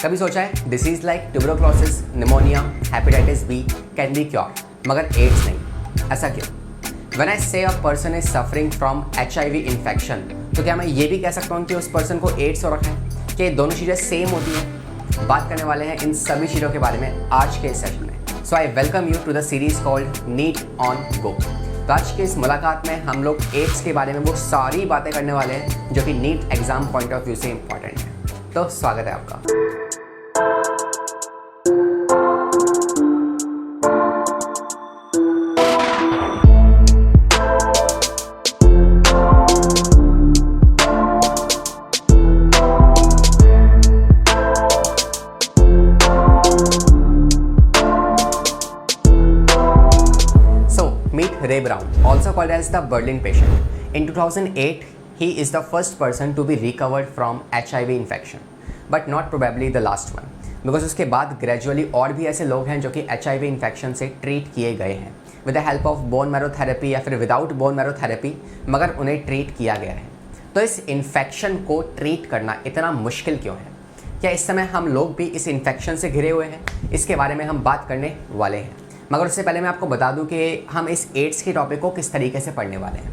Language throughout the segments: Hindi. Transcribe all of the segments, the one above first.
कभी सोचा है disease like tuberculosis, pneumonia, hepatitis B can be cure, मगर एड्स नहीं? ऐसा क्यों? When I say a person is suffering from HIV infection, तो क्या मैं ये भी कह सकता हूँ कि उस पर्सन को एड्स हो रखा है? कि ये दोनों चीज़ें सेम होती हैं? बात करने वाले हैं इन सभी चीज़ों के बारे में आज के सेशन में। So I welcome you to the series called NEET on go. तो आज के इस मुलाकात में हम लोग एड्स के बारे में वो सारी बातें करने वाले हैं जो कि NEET exam point of view से इंपॉर्टेंट है। तो स्वागत है आपका। Ray Brown, also called as the Berlin patient. In 2008, he is the first person to be recovered from HIV infection, but not probably the last one, because उसके बाद gradually और भी ऐसे लोग हैं जो कि HIV infection से treat किए गए हैं with the help of bone marrow therapy या फिर without bone marrow therapy, मगर उन्हें treat किया गया है। तो इस infection को treat करना इतना मुश्किल क्यों है? क्या इस समय हम लोग भी इस infection से घिरे हुए हैं? इसके बारे में हम बात करने वाले हैं, मगर उससे पहले मैं आपको बता दूं कि हम इस एड्स के टॉपिक को किस तरीके से पढ़ने वाले हैं।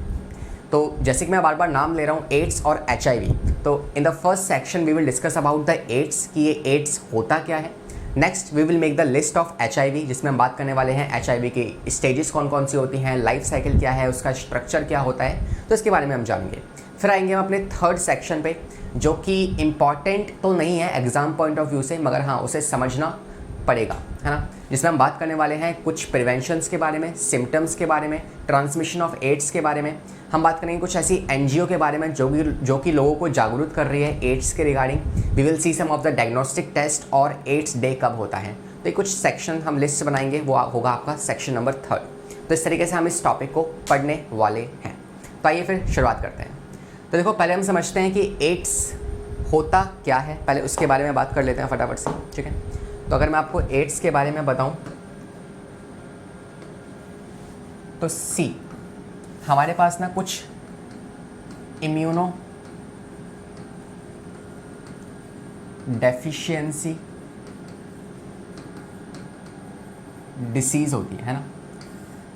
तो जैसे कि मैं बार बार नाम ले रहा हूं एड्स और HIV, तो in the first section we will discuss about the AIDS कि ये एड्स होता क्या है। Next we will make the list of HIV, जिसमें हम बात करने वाले हैं HIV की स्टेजेस कौन कौन सी होती हैं, लाइफ साइकिल क्या है, उसका स्ट्रक्चर क्या होता है, तो इसके बारे में हम जानेंगे। फिर आएंगे हम अपने थर्ड सेक्शन पे, जो कि इम्पॉर्टेंट तो नहीं है एग्जाम पॉइंट ऑफ व्यू से, मगर हाँ उसे समझना पड़ेगा, है ना, जिसमें हम बात करने वाले हैं कुछ प्रिवेंशंस के बारे में, सिम्टम्स के बारे में, ट्रांसमिशन ऑफ एड्स के बारे में। हम बात करेंगे कुछ ऐसी NGO के बारे में जो कि लोगों को जागरूक कर रही है एड्स के regarding. We will see some of the diagnostic test और एड्स डे कब होता है। तो ये कुछ सेक्शन हम लिस्ट बनाएंगे, वो होगा आपका सेक्शन नंबर 3। तो इस तरीके से हम इस टॉपिक को पढ़ने वाले हैं। तो आइए फिर शुरुआत करते हैं। तो देखो, पहले हम समझते हैं कि एड्स होता क्या है, पहले उसके बारे में बात कर लेते हैं फटाफट से, ठीक है। तो अगर मैं आपको एड्स के बारे में बताऊं तो सी, हमारे पास ना कुछ इम्यूनो डेफिशिएंसी डिसीज़ होती है ना।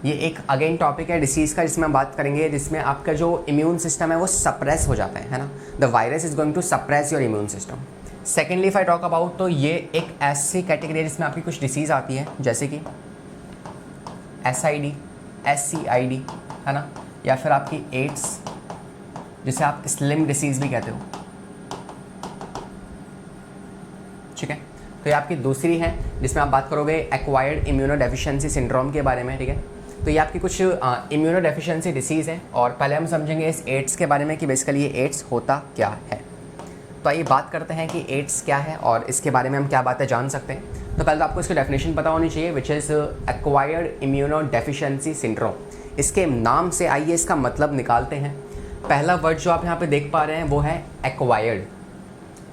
ये एक अगेन टॉपिक है डिसीज़ का, जिसमें हम बात करेंगे जिसमें आपका जो इम्यून सिस्टम है वो सप्रेस हो जाता है ना। The virus is going to suppress your immune system. Secondly if I talk about, तो ये एक ऐसी कैटेगरी है जिसमें आपकी कुछ डिसीज़ आती है, जैसे कि SID, SCID, है ना, या फिर आपकी एड्स, जिसे आप स्लिम डिसीज़ भी कहते हो, ठीक है। तो ये आपकी दूसरी है, जिसमें आप बात करोगे एक्वायर्ड इम्यूनोडेफिशिएंसी सिंड्रोम के बारे में, ठीक है। तो ये आपकी कुछ इम्यूनोडेफिशिएंसी डिसीज़ है, और पहले हम समझेंगे इस एड्स के बारे में कि बेसिकली ये एड्स होता क्या है। तो आइए बात करते हैं कि एड्स क्या है और इसके बारे में हम क्या बातें जान सकते हैं। तो पहले तो आपको इसकी डेफिनेशन पता होनी चाहिए, which is acquired immunodeficiency syndrome. इसके नाम से आइए इसका मतलब निकालते हैं। पहला वर्ड जो आप यहाँ पे देख पा रहे हैं वो है एक्वायर्ड।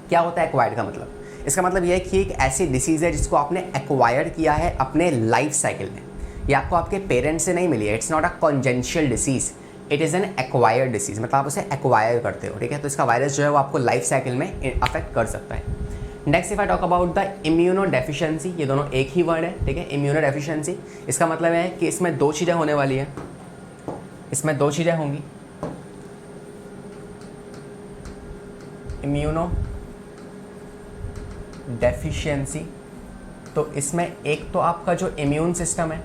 क्या होता है एक्वायर्ड का मतलब? इसका मतलब यह है कि एक ऐसी डिसीज़ है जिसको आपने एक्वायर्ड किया है अपने लाइफ साइकिल में। ये आपको आपके पेरेंट्स से नहीं मिली है। It's not a congenital disease, it is an acquired disease, मतलब आप उसे एक्वायर करते हो, ठीक है। तो इसका वायरस जो है वो आपको लाइफ साइकिल में अफेक्ट कर सकता है। Next if I talk about the immunodeficiency, ये दोनों एक ही वर्ड है, ठीक है। इम्यूनोडेफिशिएंसी, इसका मतलब है कि इसमें दो चीज़ें होने वाली हैं, इसमें दो चीज़ें होंगी, इम्यूनो डेफिशिएंसी। तो इसमें एक तो आपका जो इम्यून सिस्टम है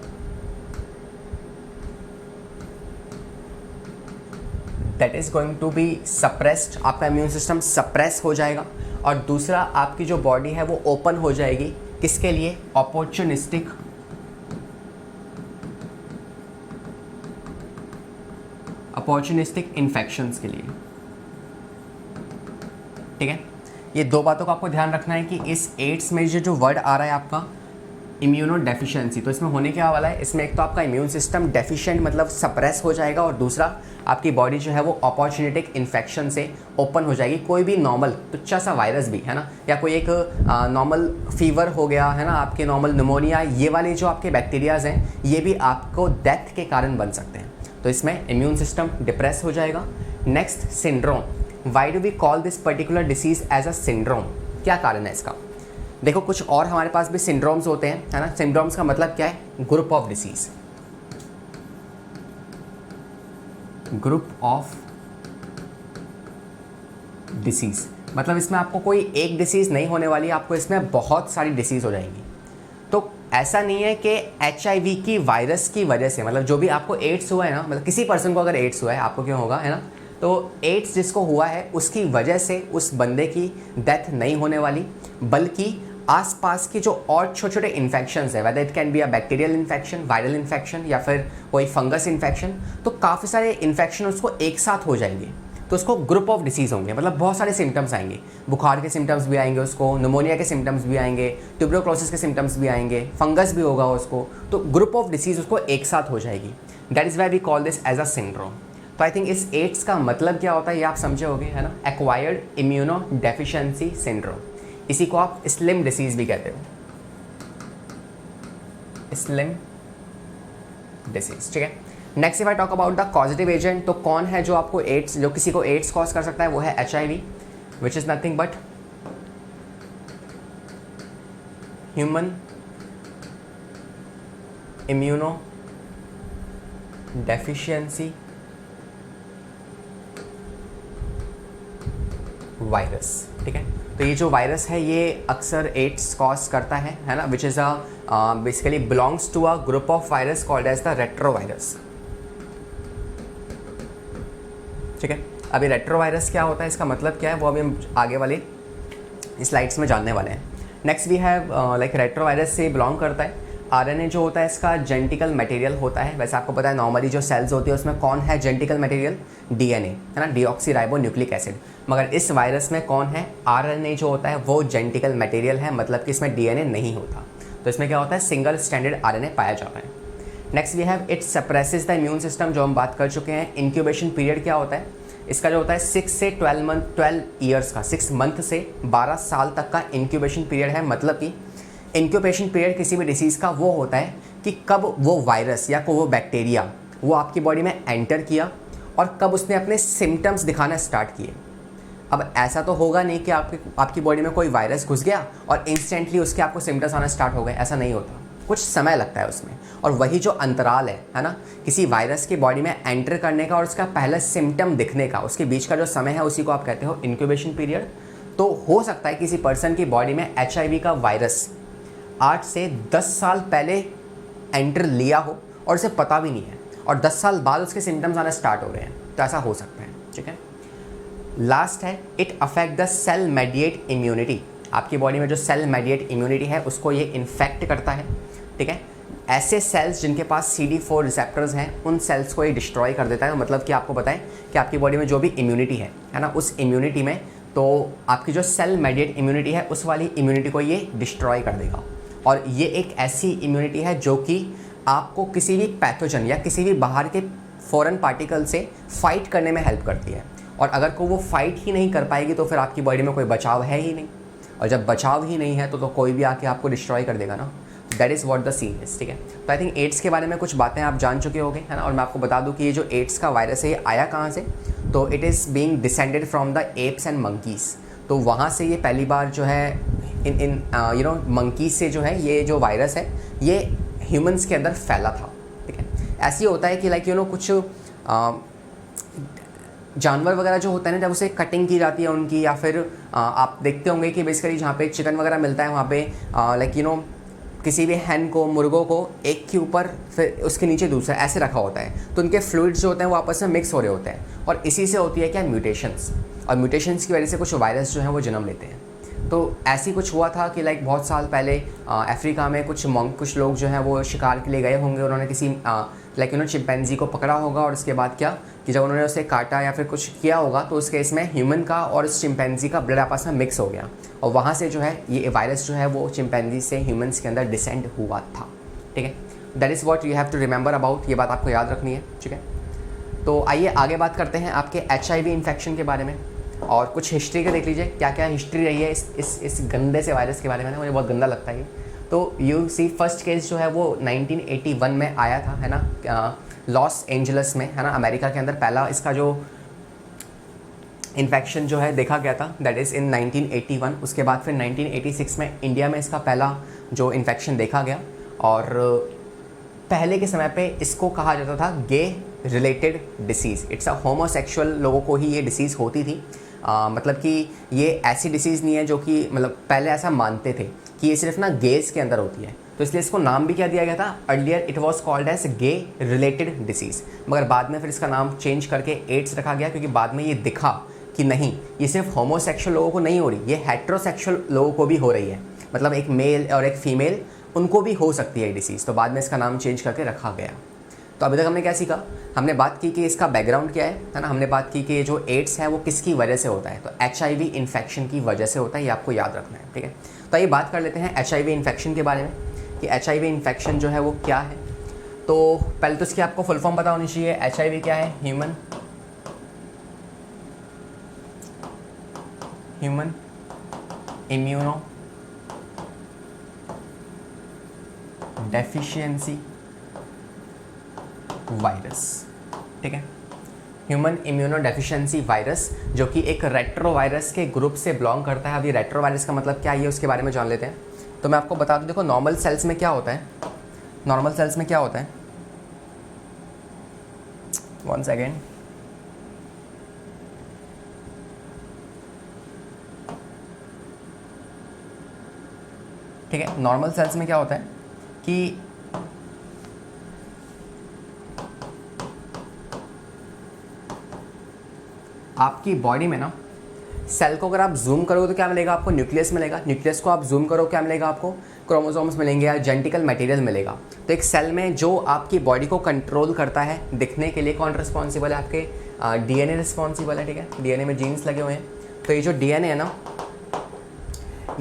that is going to be suppressed, आपका इम्यून सिस्टम सप्रेस हो जाएगा, और दूसरा आपकी जो बॉडी है वो ओपन हो जाएगी, किसके लिए? अपॉर्चुनिस्टिक इन्फेक्शंस के लिए, ठीक है। ये दो बातों का आपको ध्यान रखना है कि इस एड्स में जो वर्ड आ रहा है आपका इम्यूनोडेफिशिएंसी, तो इसमें होने क्या वाला है, इसमें एक तो आपका इम्यून सिस्टम डेफिशिएंट मतलब सप्रेस हो जाएगा, और दूसरा आपकी बॉडी जो है वो अपॉर्चुनिटिक इन्फेक्शन से ओपन हो जाएगी। कोई भी नॉर्मल तुच्छा सा वायरस भी, है ना, या कोई एक नॉर्मल फीवर हो गया, है ना, आपके नॉर्मल निमोनिया, ये वाले जो आपके बैक्टीरियाज हैं ये भी आपको डेथ के कारण बन सकते हैं। तो इसमें इम्यून सिस्टम डिप्रेस हो जाएगा। Next, syndrome. Why do we call this particular disease as a syndrome? क्या कारण है इसका? देखो कुछ और हमारे पास भी सिंड्रोम्स होते हैं, है ना। सिंड्रोम्स का मतलब क्या है? Group of disease, group of disease मतलब इसमें आपको कोई एक डिसीज़ नहीं होने वाली, आपको इसमें बहुत सारी डिसीज़ हो जाएंगी। तो ऐसा नहीं है कि HIV की वायरस की वजह से, मतलब जो भी आपको एड्स हुआ है ना, मतलब किसी पर्सन को अगर एड्स हुआ है, आपको क्यों होगा, है ना। तो एड्स जिसको हुआ है उसकी वजह से उस बंदे की डेथ नहीं होने वाली, बल्कि आसपास की जो और छोटे छोटे इन्फेक्शंस है, whether it can be a bacterial infection, viral infection या फिर कोई फंगस इन्फेक्शन, तो काफ़ी सारे इन्फेक्शन उसको एक साथ हो जाएंगे, तो उसको ग्रुप ऑफ डिसीज़ होंगे, मतलब बहुत सारे सिम्टम्स आएंगे। बुखार के सिम्टम्स भी आएंगे उसको, निमोनिया के सिम्टम्स भी आएंगे, ट्यूबरक्लोसिस के सिम्टम्स भी आएंगे, फंगस भी होगा उसको, तो ग्रुप ऑफ डिसीज़ उसको एक साथ हो जाएगी। That is why we call this as a syndrome. तो आई थिंक इस एड्स का मतलब क्या होता है ये आप समझे होगे, है ना। एक्वायर्ड इम्यूनो डेफिशिएंसी सिंड्रोम, इसी को आप स्लिम डिसीज़ भी कहते हो, स्लिम डिसीज़, ठीक है। Next if I talk about the causative agent, तो कौन है जो आपको एड्स, जो किसी को एड्स कॉज कर सकता है, वो है HIV, which is nothing but human immuno deficiency virus, ठीक है। तो ये जो वायरस है ये अक्सर एड्स कॉज करता है ना, which is basically belongs to a group of virus called as the retrovirus, ठीक है। अभी रेट्रोवायरस क्या होता है, इसका मतलब क्या है, वो अभी हम आगे वाले स्लाइड्स में जानने वाले हैं। Next we have like retrovirus से बिलोंग करता है। RNA जो होता है इसका जेनेटिकल मटेरियल होता है। वैसे आपको पता है नॉर्मली जो सेल्स होती है उसमें कौन है जेनेटिकल मटेरियल, DNA, है ना, डीऑक्सीराइबोन्यूक्लिक एसिड। मगर इस वायरस में कौन है, RNA जो होता है वो जेनेटिकल मटेरियल है, मतलब कि इसमें DNA नहीं होता। तो इसमें क्या होता है, सिंगल स्टैंडर्ड RNA पाया जाता है। Next we have it suppresses the immune system, जो हम बात कर चुके हैं। इंक्यूबेशन पीरियड क्या होता है इसका, जो होता है 6 से 12 ईयर्स का, 6 मंथ से 12 साल तक का इंक्यूबेशन पीरियड है। मतलब कि इंक्यूबेशन पीरियड किसी भी डिसीज़ का वो होता है कि कब वो वायरस या वो बैक्टीरिया वो आपकी बॉडी में एंटर किया और कब उसने अपने सिम्टम्स दिखाना स्टार्ट किए। अब ऐसा तो होगा नहीं कि आपकी बॉडी में कोई वायरस घुस गया और इंस्टेंटली उसके आपको सिम्टम्स आना स्टार्ट हो गए, ऐसा नहीं होता, कुछ समय लगता है उसमें। और वही जो अंतराल है ना, किसी वायरस की बॉडी में एंटर करने का और उसका पहला सिम्टम दिखने का, उसके बीच का जो समय है उसी को आप कहते हो इंक्यूबेशन पीरियड। तो हो सकता है किसी पर्सन की बॉडी में HIV का वायरस 8 से 10 साल पहले एंटर लिया हो और उसे पता भी नहीं है, और 10 साल बाद उसके सिम्टम्स आना स्टार्ट हो गए हैं, तो ऐसा हो सकता है, ठीक है। लास्ट है it affect the cell mediate immunity. आपकी बॉडी में जो सेल मेडिएट इम्यूनिटी है उसको ये इन्फेक्ट करता है, ठीक है। ऐसे सेल्स जिनके पास CD4 रिसेप्टर्स हैं उन सेल्स को ये डिस्ट्रॉय कर देता है। मतलब कि आपको बताएं कि आपकी बॉडी में जो भी इम्यूनिटी है ना, उस इम्यूनिटी में तो आपकी जो सेल मेडिएट इम्यूनिटी है उस वाली इम्यूनिटी को ये डिस्ट्रॉय कर देगा। और ये एक ऐसी इम्यूनिटी है जो कि आपको किसी भी पैथोजन या किसी भी बाहर के फॉरेन पार्टिकल से फाइट करने में हेल्प करती है। और अगर को वो फाइट ही नहीं कर पाएगी तो फिर आपकी बॉडी में कोई बचाव है ही नहीं, और जब बचाव ही नहीं है तो कोई भी आके आपको डिस्ट्रॉय कर देगा ना। That is what the scene is, ठीक है। तो आई थिंक एड्स के बारे में कुछ बातें आप जान चुके होंगे, है ना। और मैं आपको बता दूं कि ये जो एड्स का वायरस है ये आया कहाँ से, तो it is being descended from the apps and monkeys. तो वहाँ से ये पहली बार जो है इन यू नो मंकीज़ से जो है ये जो वायरस है ये ह्यूमंस के अंदर फैला था, ठीक है। ऐसे ही होता है कि लाइक यू नो कुछ जानवर वगैरह जो होता है ना, जब उसे कटिंग की जाती है उनकी, या फिर आप देखते होंगे कि बेसिकली जहाँ पे चिकन वगैरह मिलता है वहाँ पे लाइक यू नो किसी भी हैन को, मुर्गों को एक के ऊपर फिर उसके नीचे दूसरा ऐसे रखा होता है, तो उनके फ्लूइड्स जो होते हैं वो आपस में मिक्स हो रहे होते हैं, और इसी से होती है क्या, म्यूटेशंस। और म्यूटेशंस की वजह से कुछ वायरस जो हैं वो जन्म लेते हैं। तो ऐसे ही कुछ हुआ था कि लाइक बहुत साल पहले अफ्रीका में कुछ लोग जो हैं वो शिकार के लिए गए होंगे, उन्होंने किसी लाइक यू नो चिंपैंजी को पकड़ा होगा, और उसके बाद क्या कि जब उन्होंने उसे काटा या फिर कुछ किया होगा तो उस केस में ह्यूमन का और उस चिंपैंजी का ब्लड आपस में मिक्स हो गया, और वहाँ से जो है ये वायरस जो है वो चिंपैंजी से ह्यूमन्स के अंदर डिसेंड हुआ था, ठीक है। That is what you have to remember about, ये बात आपको याद रखनी है, ठीक है। तो आइए आगे बात करते हैं आपके HIV इन्फेक्शन के बारे में, और कुछ हिस्ट्री का देख लीजिए क्या क्या हिस्ट्री रही है इस गंदे से वायरस के बारे में ना, मुझे बहुत गंदा लगता है ये। तो यू सी फर्स्ट केस जो है वो 1981 में आया था, है ना, लॉस एंजल्स में, है ना, अमेरिका के अंदर पहला इसका जो इन्फेक्शन जो है देखा गया था, दैट इज़ इन 1981। उसके बाद फिर 1986 में इंडिया में इसका पहला जो इन्फेक्शन देखा गया, और पहले के समय पे इसको कहा जाता था gay related disease. It's a homosexual लोगों को ही ये डिसीज़ होती थी। मतलब कि ये ऐसी डिसीज़ नहीं है जो कि मतलब पहले ऐसा मानते थे कि ये सिर्फ ना गेज के अंदर होती है, तो इसलिए इसको नाम भी क्या दिया गया था, earlier it was called as gay related disease. मगर बाद में फिर इसका नाम चेंज करके एड्स रखा गया, क्योंकि बाद में ये दिखा कि नहीं, ये सिर्फ होमोसेक्सुअल लोगों को नहीं हो रही, ये हेट्रोसेक्सुअल लोगों को भी हो रही है, मतलब एक मेल और एक फीमेल उनको भी हो सकती है ये डिसीज़। तो बाद में इसका नाम चेंज करके रखा गया। तो अभी तक हमने क्या सीखा, हमने बात की कि इसका बैकग्राउंड क्या है ना, हमने बात की कि ये जो एड्स है वो किसकी वजह से होता है, तो HIV इन्फेक्शन की वजह से होता है, ये आपको याद रखना है, ठीक है। तो आइए बात कर लेते हैं HIV इन्फेक्शन के बारे में कि HIV इन्फेक्शन जो है वो क्या है। तो पहले तो इसकी आपको फुल फॉर्म पता होनी चाहिए। HIV क्या है, ह्यूमन इम्यूनो डेफिशिएंसी वायरस, ठीक है। ह्यूमन इम्यूनो डेफिशिएंसी वायरस जो कि एक रेट्रोवायरस के ग्रुप से बिलोंग करता है। अभी रेट्रोवायरस का मतलब क्या है उसके बारे में जान लेते हैं। तो मैं आपको बता दूं, देखो नॉर्मल सेल्स में क्या होता है, नॉर्मल सेल्स में क्या होता है, वन सेकेंड, ठीक है। नॉर्मल सेल्स में क्या होता है कि आपकी बॉडी में ना सेल को अगर आप जूम करोगे तो क्या मिलेगा आपको, न्यूक्लियस मिलेगा। न्यूक्लियस को आप जूम करो क्या मिलेगा आपको, क्रोमोसोम्स मिलेंगे या जेनेटिकल मटेरियल मिलेगा। तो एक सेल में जो आपकी बॉडी को कंट्रोल करता है दिखने के लिए, कौन रिस्पॉन्सिबल है, आपके DNA रिस्पॉन्सिबल है, ठीक है। DNA में जीन्स लगे हुए हैं। तो ये जो DNA है ना,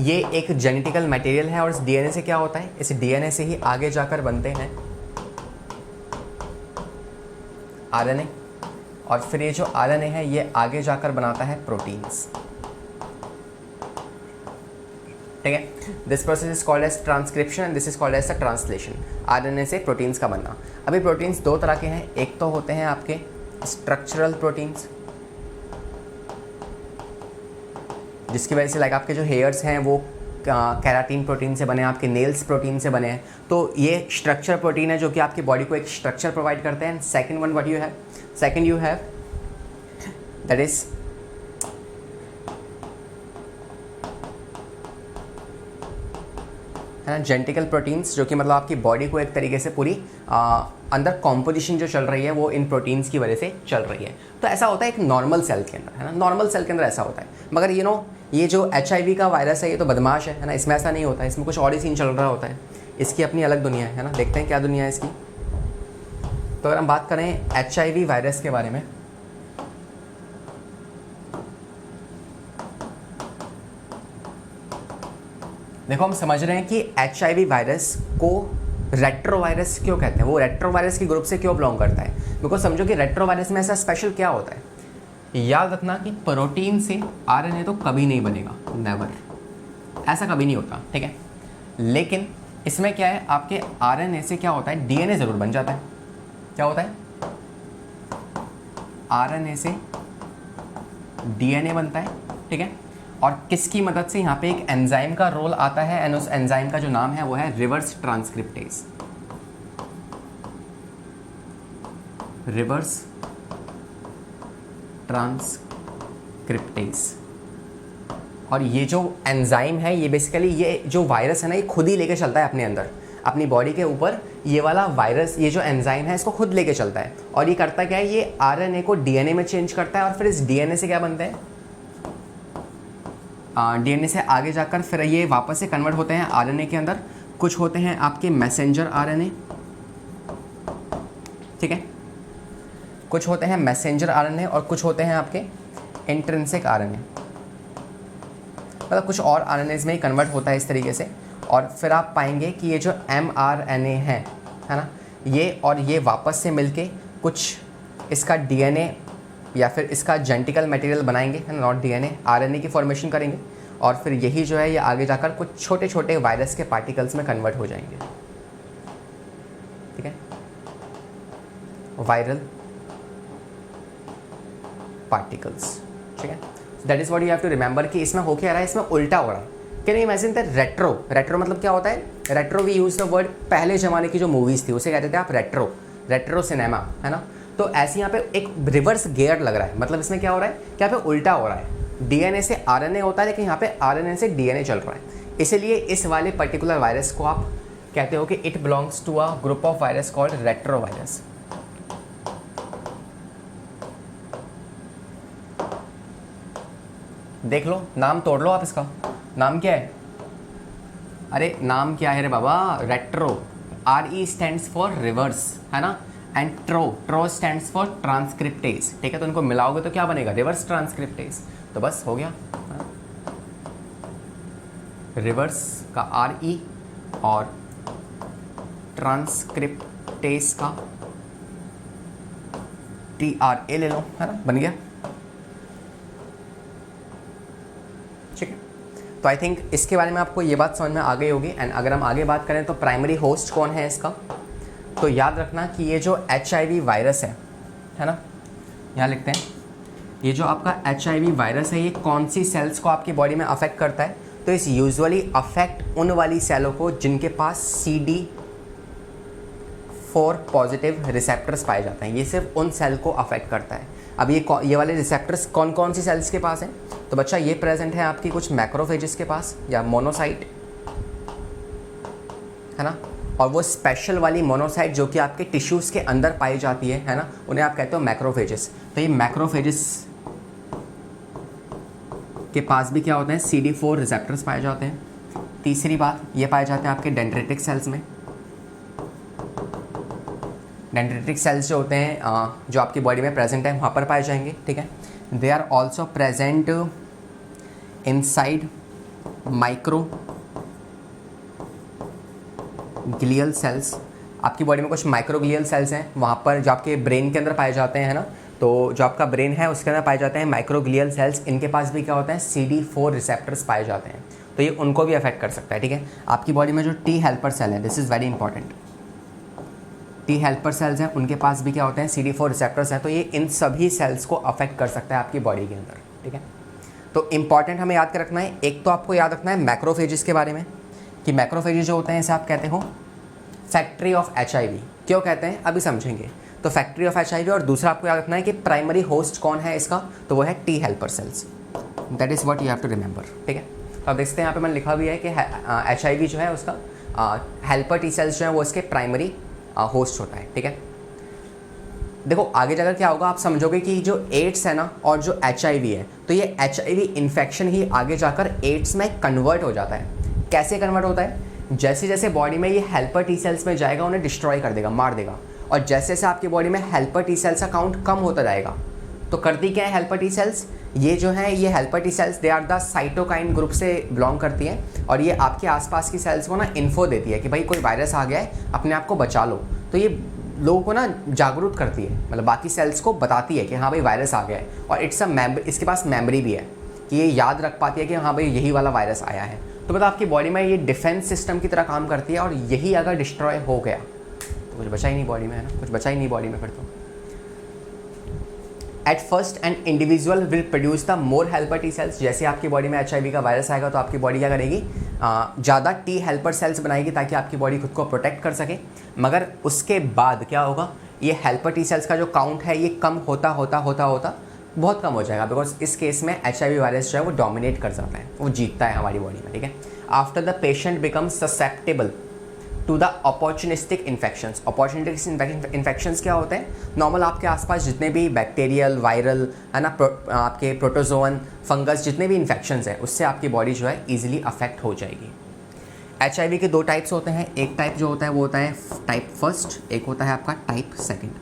ये एक जेनेटिकल मटेरियल है, और इस DNA से क्या होता है, इस DNA से ही आगे जाकर बनते हैं RNA, और फिर ये जो RNA है ये आगे जाकर बनाता है प्रोटीन्स, ठीक है। This process is called as transcription and this is called as the translation. RNA से प्रोटीन्स का बनना। अभी प्रोटीन्स दो तरह के हैं, एक तो होते हैं आपके स्ट्रक्चरल प्रोटीन्स, जिसकी वजह से लाइक आपके जो हेयर्स हैं वो कैराटीन प्रोटीन से बने हैं, आपके नेल्स प्रोटीन से बने हैं। तो ये स्ट्रक्चर प्रोटीन है जो कि आपकी बॉडी को एक स्ट्रक्चर प्रोवाइड करते हैं। Second one what you have, second you have that is है ना जेनेटिकल प्रोटीन्स, जो कि मतलब आपकी बॉडी को एक तरीके से पूरी अंदर कॉम्पोजिशन जो चल रही है वो इन प्रोटीन्स की वजह से चल रही है। तो ऐसा होता है एक नॉर्मल सेल के अंदर, है ना, नॉर्मल सेल के अंदर ऐसा होता है। मगर ये जो HIV का वायरस है ये तो बदमाश है ना, इसमें ऐसा नहीं होता है, इसमें कुछ और ही सीन चल रहा होता है, इसकी अपनी अलग दुनिया है ना। देखते हैं क्या दुनिया है इसकी। तो अगर हम बात करें HIV वायरस के बारे में, देखो हम समझ रहे हैं कि HIV वायरस को रेट्रोवायरस क्यों कहते हैं, वो रेट्रोवायरस के ग्रुप से क्यों बिलोंग करता है। बिकॉज समझो कि रेट्रोवायरस में ऐसा स्पेशल क्या होता है, याद रखना कि प्रोटीन से RNA तो कभी नहीं बनेगा, नेवर, ऐसा कभी नहीं होता, ठीक है। लेकिन इसमें क्या है, आपके RNA से क्या होता है, DNA ज़रूर बन जाता है। क्या होता है, RNA से DNA बनता है, ठीक है। और किसकी मदद से, यहाँ पे एक एंजाइम का रोल आता है, एंड उस एंजाइम का जो नाम है वो है रिवर्स ट्रांसक्रिप्टेज, रिवर्स ट्रांसक्रिप्टेज। और ये जो एंजाइम है ये बेसिकली ये जो वायरस है ना ये खुद ही लेके चलता है अपने अंदर, अपनी बॉडी के ऊपर ये वाला वायरस, ये जो एंजाइम है इसको खुद लेके चलता है। और ये करता क्या है, ये RNA को DNA में चेंज करता है, और फिर इस DNA से क्या बनते हैं, DNA से आगे जाकर फिर ये वापस से कन्वर्ट होते हैं RNA के अंदर। कुछ होते हैं आपके मैसेंजर RNA, ठीक है, कुछ होते हैं मैसेंजर RNA और कुछ होते हैं आपके इंट्रिंसिक RNA, मतलब कुछ और RNAs में ही कन्वर्ट होता है इस तरीके से। और फिर आप पाएंगे कि ये जो mRNA है ना, ये और ये वापस से मिलके कुछ इसका DNA या फिर इसका जेनेटिकल मटेरियल बनाएंगे, है ना, नॉट DNA, RNA की फॉर्मेशन करेंगे, और फिर यही जो है ये आगे जाकर कुछ छोटे छोटे वायरस के पार्टिकल्स में कन्वर्ट हो जाएंगे, ठीक है, वायरल पार्टिकल्स ठीक है। That is what you have to remember कि इसमें हो क्या रहा है, इसमें उल्टा हो रहा है। Can you imagine that retro, retro मतलब क्या होता है, retro we use the word, पहले ज़माने की जो मूवीज़ थी उसे कहते थे आप रेट्रो, रेट्रो सिनेमा, है ना। तो ऐसे यहाँ पे एक रिवर्स गियर लग रहा है, मतलब इसमें क्या हो रहा है कि यहाँ पे उल्टा हो रहा है, डीएनए से आरएनए होता है लेकिन यहाँ पे आरएनए से डीएनए चल रहा है। इसलिए इस वाले पर्टिकुलर वायरस को आप कहते हो कि it belongs to a group of virus called retro virus. देख लो, नाम तोड़ लो आप इसका, नाम क्या है, अरे नाम क्या है रे बाबा, retro, RE stands for reverse, है ना, and tro stands for transcriptase, ठीक है। तो इनको मिलाओगे तो क्या बनेगा, रिवर्स ट्रांसक्रिप्टेज। तो बस हो गया, रिवर्स का RE और ट्रांसक्रिप्टेज का TRA ले लो, है ना, बन गया, ठीक है। तो आई थिंक इसके बारे में आपको ये बात समझ में आ गई होगी। एंड अगर हम आगे बात करें तो प्राइमरी होस्ट कौन है इसका, तो याद रखना कि ये जो HIV वायरस है ना, यहाँ लिखते हैं, ये जो आपका HIV वायरस है ये कौन सी सेल्स को आपकी बॉडी में अफेक्ट करता है, तो इस यूजुअली अफेक्ट उन वाली सेलों को जिनके पास CD4 पॉजिटिव रिसेप्टर्स पाए जाते हैं। ये सिर्फ उन सेल को अफेक्ट करता है। अब ये वाले रिसेप्टर्स कौन कौन सी सेल्स के पास हैं, तो बच्चा ये प्रेजेंट है आपकी कुछ मैक्रोफेजेस के पास या मोनोसाइट, है ना, और वो स्पेशल वाली मोनोसाइट जो कि आपके टिश्यूज़ के अंदर पाई जाती है ना, उन्हें आप कहते हो मैक्रोफेजेस। तो ये मैक्रोफेजेस के पास भी क्या होते हैं, CD4 रिसेप्टर्स पाए जाते हैं। तीसरी बात, ये पाए जाते हैं आपके डेंड्रिटिक सेल्स में। डेंड्रिटिक सेल्स जो होते हैं जो आपकी बॉडी में प्रेजेंट है वहाँ पर पाए जाएंगे, ठीक है। They are also present inside micro glial cells. आपकी बॉडी में कुछ माइक्रोग्लियल सेल्स हैं वहाँ पर जो आपके ब्रेन के अंदर पाए जाते हैं, है ना। तो जो आपका ब्रेन है उसके अंदर पाए जाते हैं माइक्रोग्लियल सेल्स। इनके पास भी क्या होता है, CD4 रिसेप्टर्स पाए जाते हैं, तो ये उनको भी अफेक्ट कर सकता है, ठीक है। आपकी बॉडी में जो T हेल्पर सेल है, this is very important, T helper sales हैं, उनके पास भी क्या होते हैं, CD4 रिसेप्टर्स हैं, तो ये इन सभी सेल्स को अफेक्ट कर सकता है आपकी बॉडी के अंदर, ठीक है। तो इंपॉर्टेंट हमें याद कर रखना है, एक तो आपको याद रखना है मैक्रोफेजेस के बारे में कि मैक्रोफेजेस जो होते हैं इसे आप कहते हो फैक्ट्री ऑफ HIV। क्यों कहते हैं अभी समझेंगे। तो फैक्ट्री ऑफ HIV, और दूसरा आपको याद रखना है कि प्राइमरी होस्ट कौन है इसका, तो वो है T helper cells. That is what you have to remember, ठीक है। तो आप देखते हैं यहाँ पे मैंने लिखा भी है कि HIV जो है उसका हेल्पर T सेल्स जो है वो इसके प्राइमरी होस्ट होता है, ठीक है। देखो आगे जाकर क्या होगा, आप समझोगे कि जो एड्स है ना और जो HIV है, तो ये HIV इन्फेक्शन ही आगे जाकर एड्स में कन्वर्ट हो जाता है। कैसे कन्वर्ट होता है, जैसे जैसे बॉडी में ये हेल्पर T सेल्स में जाएगा उन्हें डिस्ट्रॉय कर देगा, मार देगा, और जैसे जैसे आपकी बॉडी में हेल्पर T सेल्स का काउंट कम होता जाएगा, तो करती क्या है हेल्पर T सेल्स, ये जो है ये helper T cells they are the cytokine group से बिलोंग करती हैं, और ये आपके आसपास की सेल्स को ना इन्फो देती है कि भाई कोई वायरस आ गया है, अपने आप को बचा लो। तो ये लोगों को ना जागरूक करती है, मतलब बाकी सेल्स को बताती है कि हाँ भाई वायरस आ गया है, और इट्स अ इसके पास मेमोरी भी है कि ये याद रख पाती है कि हाँ भाई यही वाला वायरस आया है। तो मतलब आपकी बॉडी में ये डिफेंस सिस्टम की तरह काम करती है, और यही अगर डिस्ट्रॉय हो गया तो कुछ बचा ही नहीं बॉडी में, है ना, कुछ बचा ही नहीं बॉडी में फिर तो। At first an individual will produce the more helper T cells. जैसे आपकी बॉडी में HIV का वायरस आएगा तो आपकी बॉडी क्या करेगी, ज़्यादा T हेल्पर सेल्स बनाएगी ताकि आपकी बॉडी खुद को प्रोटेक्ट कर सके। मगर उसके बाद क्या होगा, ये हेल्पर T सेल्स का जो काउंट है ये कम होता होता होता होता बहुत कम हो जाएगा, बिकॉज इस केस में HIV वायरस जो है वो डोमिनेट कर जाता है, वो जीतता है हमारी बॉडी में, ठीक है। After the patient becomes susceptible to the opportunistic infections. Opportunistic infections क्या होते हैं, नॉर्मल आपके आसपास जितने भी बैक्टीरियल, वायरल, है ना, आपके प्रोटोजोअन, फंगस, जितने भी इन्फेक्शंस हैं उससे आपकी बॉडी जो है ईजिली अफेक्ट हो जाएगी। HIV के दो टाइप्स होते हैं, एक टाइप जो होता है वो होता है टाइप फर्स्ट, एक होता है आपका टाइप सेकेंड।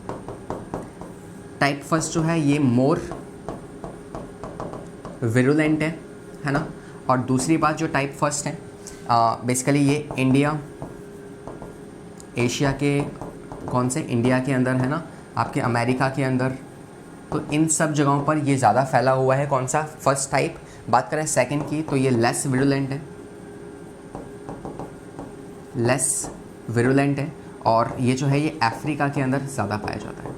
टाइप फर्स्ट जो है ये मोर विरुलेंट है ना, और दूसरी बात जो टाइप फर्स्ट है बेसिकली ये इंडिया, एशिया के कौन से, इंडिया के अंदर है ना, आपके अमेरिका के अंदर, तो इन सब जगहों पर ये ज़्यादा फैला हुआ है। कौन सा, फर्स्ट टाइप। बात करें सेकंड की तो ये लेस विरुलेंट है, लेस विरुलेंट है, और ये जो है ये अफ्रीका के अंदर ज़्यादा पाया जाता है,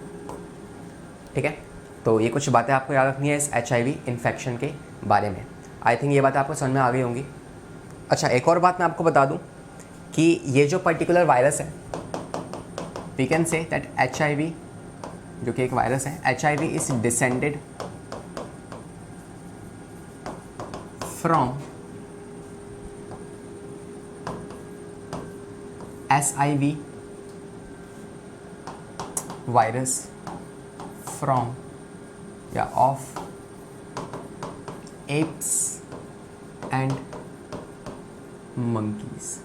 ठीक है। तो ये कुछ बातें आपको याद रखनी है इस HIV इन्फेक्शन के बारे में। आई थिंक ये बातें आपको समझ में आ गई होंगी। अच्छा, एक और बात मैं आपको बता दूं कि ये जो पर्टिकुलर वायरस है, we can say that HIV जो कि एक वायरस है, HIV is descended from SIV virus from या ऑफ एप्स एंड मंकीज।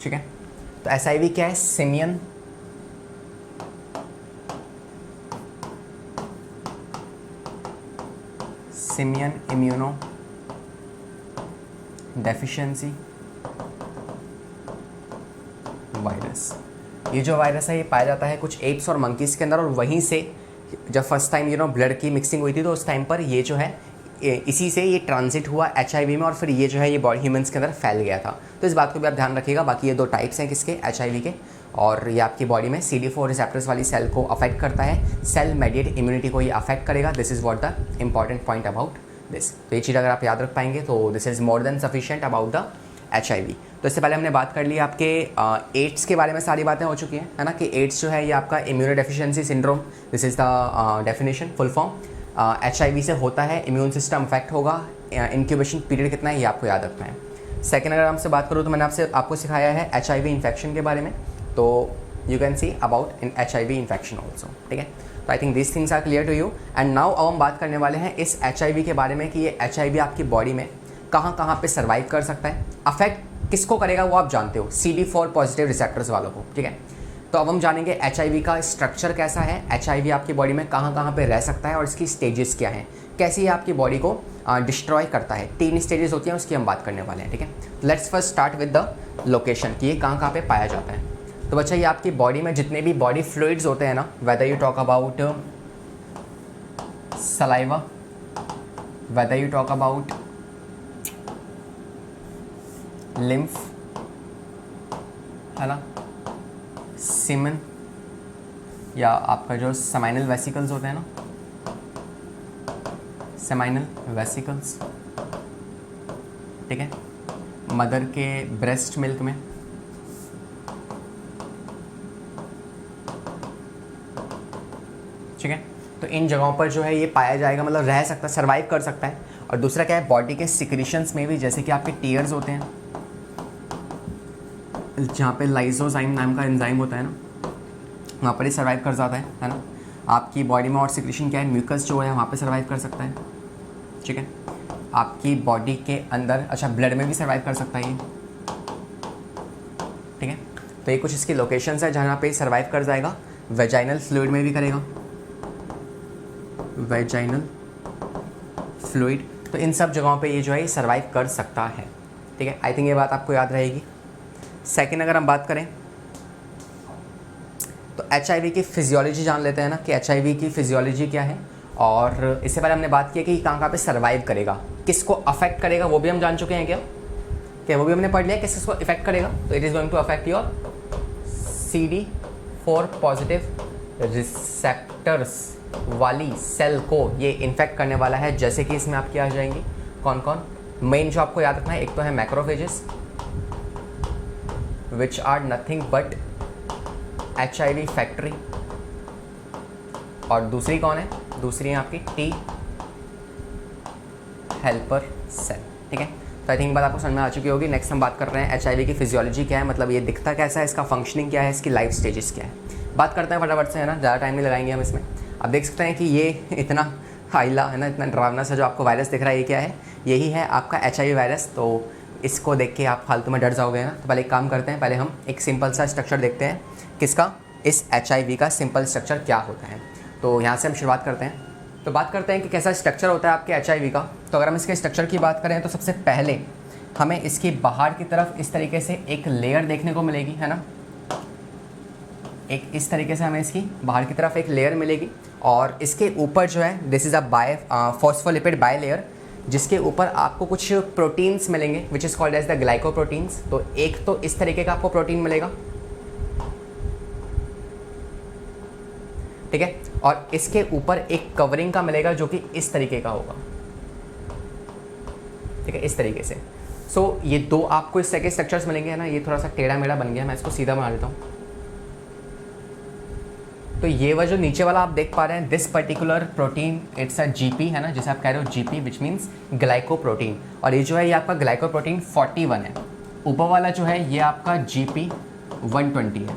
ठीक है, तो SIV क्या है? Simian immuno deficiency virus. ये जो वायरस है ये पाया जाता है कुछ एप्स और मंकीज़ के अंदर, और वहीं से जब फर्स्ट टाइम ब्लड की मिक्सिंग हुई थी तो उस टाइम पर ये जो है इसी से ये ट्रांजिट हुआ HIV में, और फिर ये जो है ये बॉडी ह्यूमंस के अंदर फैल गया था। तो इस बात को भी आप ध्यान रखिएगा। बाकी ये 2 टाइप्स हैं किसके? HIV के, और ये आपकी बॉडी में CD4 रिसेप्टर्स वाली सेल को अफेक्ट करता है, सेल मेडिएट इम्यूनिटी को ये अफेक्ट करेगा। This is what the important point about this. तो ये चीज़ अगर आप याद रख पाएंगे तो this is more than sufficient about the HIV। तो इससे पहले हमने बात कर ली आपके एड्स के बारे में, सारी बातें हो चुकी हैं, है ना, कि एड्स जो है ये आपका immuno deficiency syndrome, this is the definition full form. HIV से होता है, इम्यून सिस्टम अफेक्ट होगा, इंक्यूबेशन पीरियड कितना है ये आपको याद रखना है। सेकेंड, अगर हमसे बात करूँ तो मैंने आपको सिखाया है HIV इन्फेक्शन के बारे में, तो you can see about HIV infection also. ठीक है, तो I think this things are clear to you. And now अब हम बात करने वाले हैं इस HIV के बारे में कि ये HIV आपकी बॉडी में कहाँ कहाँ पे सर्वाइव कर सकता है, अफेक्ट किसको करेगा वो आप जानते हो, CD4 पॉजिटिव रिसेप्टर्स वालों को। ठीक है, तो अब हम जानेंगे HIV का स्ट्रक्चर कैसा है, HIV आपकी बॉडी में कहाँ कहाँ पे रह सकता है और इसकी स्टेजेस क्या हैं, कैसे ये आपकी बॉडी को डिस्ट्रॉय करता है। 3 स्टेजेस होती हैं, उसकी हम बात करने वाले हैं। ठीक है, let's first start with the location कि ये कहाँ कहाँ पे पाया जाता है। तो बच्चा ये आपकी बॉडी में जितने भी बॉडी फ्लूइड्स होते हैं ना, whether you talk about saliva, whether you talk about lymph, है ना, सीमेन, या आपका जो सेमाइनल वेसिकल्स होते हैं ना, सेमाइनल वेसिकल्स, ठीक है, मदर के ब्रेस्ट मिल्क में, ठीक है, तो इन जगहों पर जो है ये पाया जाएगा, मतलब रह सकता है, सर्वाइव कर सकता है। और दूसरा क्या है, बॉडी के सिक्रीशंस में भी, जैसे कि आपके टीयर्स होते हैं, जहाँ पे लाइसोजाइम नाम का एंजाइम होता है ना, वहाँ पर ही सर्वाइव कर जाता है ना। आपकी बॉडी में और सिक्रीशन क्या है, म्यूकस जो है वहाँ पे सर्वाइव कर सकता है। ठीक है, आपकी बॉडी के अंदर, अच्छा, ब्लड में भी सर्वाइव कर सकता है ये। ठीक है, तो ये कुछ इसकी लोकेशंस है जहाँ पे सर्वाइव कर जाएगा। वेजाइनल फ्लूइड में भी करेगा, वेजाइनल फ्लूइड, तो इन सब जगहों पे ये जो है सर्वाइव कर सकता है। ठीक है, आई थिंक ये बात आपको याद रहेगी। सेकेंड, अगर हम बात करें तो HIV की फिजियोलॉजी जान लेते हैं ना, कि HIV की फिजियोलॉजी क्या है। और इससे पहले हमने बात की कि कहाँ कहाँ पे सर्वाइव करेगा, किसको अफेक्ट करेगा, वो भी हम जान चुके हैं क्या वो भी हमने पढ़ लिया किसको इफेक्ट करेगा। तो it is going to affect your CD4 positive receptors वाली सेल को ये इन्फेक्ट करने वाला है। जैसे कि इसमें आपकी आ जाएंगी कौन कौन, मेन जो आपको याद रखना है, एक तो है macrophages which are nothing but HIV factory, और दूसरी कौन है, दूसरी है आपकी T हेल्पर सेल। ठीक है, तो आई थिंक बात आपको समझ में आ चुकी होगी। नेक्स्ट हम बात कर रहे हैं HIV की फिजियोलॉजी क्या है, मतलब ये दिखता कैसा है, इसका फंक्शनिंग क्या है, इसकी लाइफ स्टेजेस क्या है। बात करते हैं फटाफट से, है ना, ज़्यादा टाइम नहीं लगाएंगे हम इसमें। आप देख सकते हैं कि ये इतना हाइला है ना, इतना डरावना सा जो आपको वायरस दिख रहा है, ये क्या है, यही है आपका HIV वायरस। तो इसको देख के आप फालतू में डर जाओगे ना, तो पहले एक काम करते हैं, पहले हम एक सिंपल सा स्ट्रक्चर देखते हैं किसका, इस HIV का सिंपल स्ट्रक्चर क्या होता है। तो यहाँ से हम शुरुआत करते हैं। तो बात करते हैं कि कैसा स्ट्रक्चर होता है आपके HIV का। तो अगर हम इसके स्ट्रक्चर की बात करें तो सबसे पहले हमें इसकी बाहर की तरफ इस तरीके से एक लेयर देखने को मिलेगी, है ना, एक इस तरीके से हमें इसकी बाहर की तरफ एक लेयर मिलेगी, और इसके ऊपर जो है this is a phospholipid bilayer, जिसके ऊपर आपको कुछ प्रोटीन्स मिलेंगे which is called as the glycoproteins. तो एक तो इस तरीके का आपको प्रोटीन मिलेगा, ठीक है, और इसके ऊपर एक कवरिंग का मिलेगा जो कि इस तरीके का होगा, ठीक है, इस तरीके से। सो ये दो आपको इस तरह के स्ट्रक्चर्स मिलेंगे, है ना। ये थोड़ा सा टेढ़ा मेढ़ा बन गया, मैं इसको सीधा बना देता हूँ। तो ये वह जो नीचे वाला आप देख पा रहे हैं, this particular protein it's a GP, है ना, जैसे आप कह रहे हो जीपी विच मीन्स ग्लाइकोप्रोटीन, और ये जो है ये आपका ग्लाइकोप्रोटीन 41 है। ऊपर वाला जो है ये आपका जीपी 120 है,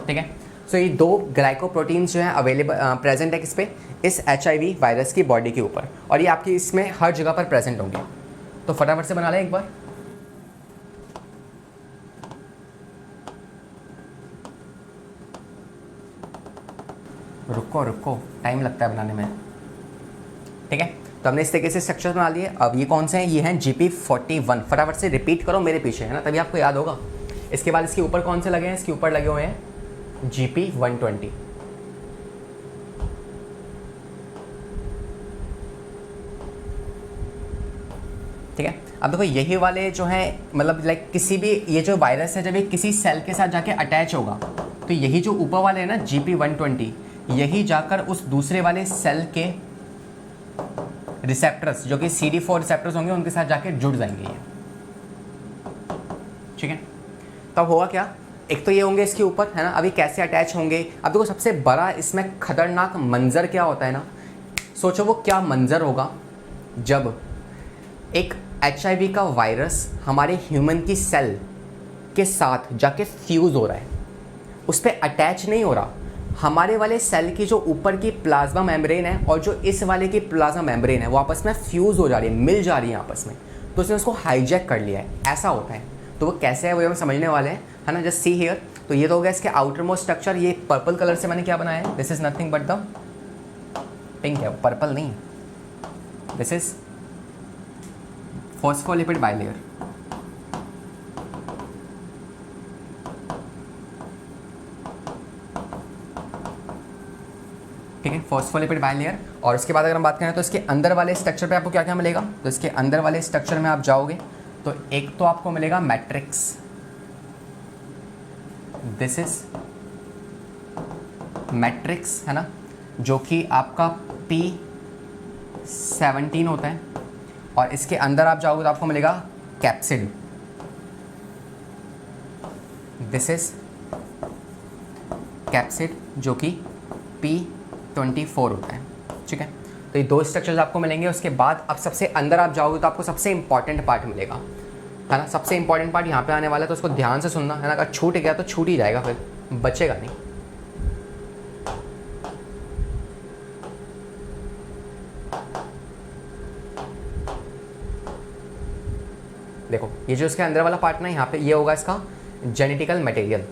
ठीक है। सो ये दो ग्लाइकोप्रोटीन्स जो है अवेलेबल प्रेजेंट है किस पे, इस HIV वायरस की बॉडी के ऊपर, और ये आपकी इसमें हर जगह पर प्रेजेंट होंगे। तो फटाफट से बना लें एक बार। रुको रुको, टाइम लगता है बनाने में, ठीक है। तो हमने इस तरीके से स्ट्रक्चर बना लिए। अब ये कौन से हैं, ये हैं GP41। फटाफट से रिपीट करो मेरे पीछे, है ना, तभी आपको याद होगा। इसके बाद इसके ऊपर कौन से लगे हैं, इसके ऊपर लगे हुए हैं GP120, ठीक है। अब देखो यही वाले जो हैं, मतलब लाइक किसी भी, ये जो वायरस है जब ये किसी सेल के साथ जाके अटैच होगा, तो यही जो ऊपर वाले हैं ना GP120, यही जाकर उस दूसरे वाले सेल के रिसेप्टर्स जो कि CD4 रिसेप्टर्स होंगे उनके साथ जाके जुड़ जाएंगे ये, ठीक है। तब होगा क्या, एक तो ये होंगे इसके ऊपर, है ना। अभी कैसे अटैच होंगे, अब देखो सबसे बड़ा इसमें खतरनाक मंजर क्या होता है ना, सोचो वो क्या मंजर होगा जब एक HIV का वायरस हमारे ह्यूमन की सेल के साथ जाके फ्यूज़ हो रहा है, उस पर अटैच नहीं हो रहा। हमारे वाले सेल की जो ऊपर की प्लाज्मा मेम्ब्रेन है और जो इस वाले की प्लाज्मा मेम्ब्रेन है वो आपस में फ्यूज़ हो जा रही है, मिल जा रही है आपस में, तो उसने उसको हाईजैक कर लिया है, ऐसा होता है। तो वो कैसे है वो हम समझने वाले हैं, है ना। जस्ट सी हियर, तो ये तो हो गया इसके आउटर मोस्ट स्ट्रक्चर। ये पर्पल कलर से मैंने क्या बनाया है, this is nothing but the pink है, पर्पल नहीं, दिस इज फॉस्फोलिपिड बाइलेयर, ठीक है, फॉस्फोलिपिड बाइलेयर। और इसके बाद अगर हम बात करें तो इसके अंदर वाले स्ट्रक्चर पे आपको क्या क्या मिलेगा, तो इसके अंदर वाले स्ट्रक्चर में आप जाओगे तो एक तो आपको मिलेगा मैट्रिक्स, दिस इज मैट्रिक्स, है ना, जो कि आपका P17 होता है। और इसके अंदर आप जाओगे तो आपको मिलेगा कैप्सिड, दिस इज कैप्सिड जो कि P24 होता है, ठीक है। तो ये दो स्ट्रक्चर्स आपको मिलेंगे। उसके बाद अब सबसे अंदर आप जाओगे तो आपको सबसे इंपॉर्टेंट पार्ट मिलेगा, है ना। सबसे इंपॉर्टेंट पार्ट यहाँ पे आने वाला है, तो उसको ध्यान से सुनना, है ना। अगर छूट गया तो छूट ही जाएगा, फिर बचेगा नहीं। देखो ये जो इसके अंदर वाला पार्ट ना, यहाँ पे ये होगा इसका genetical material,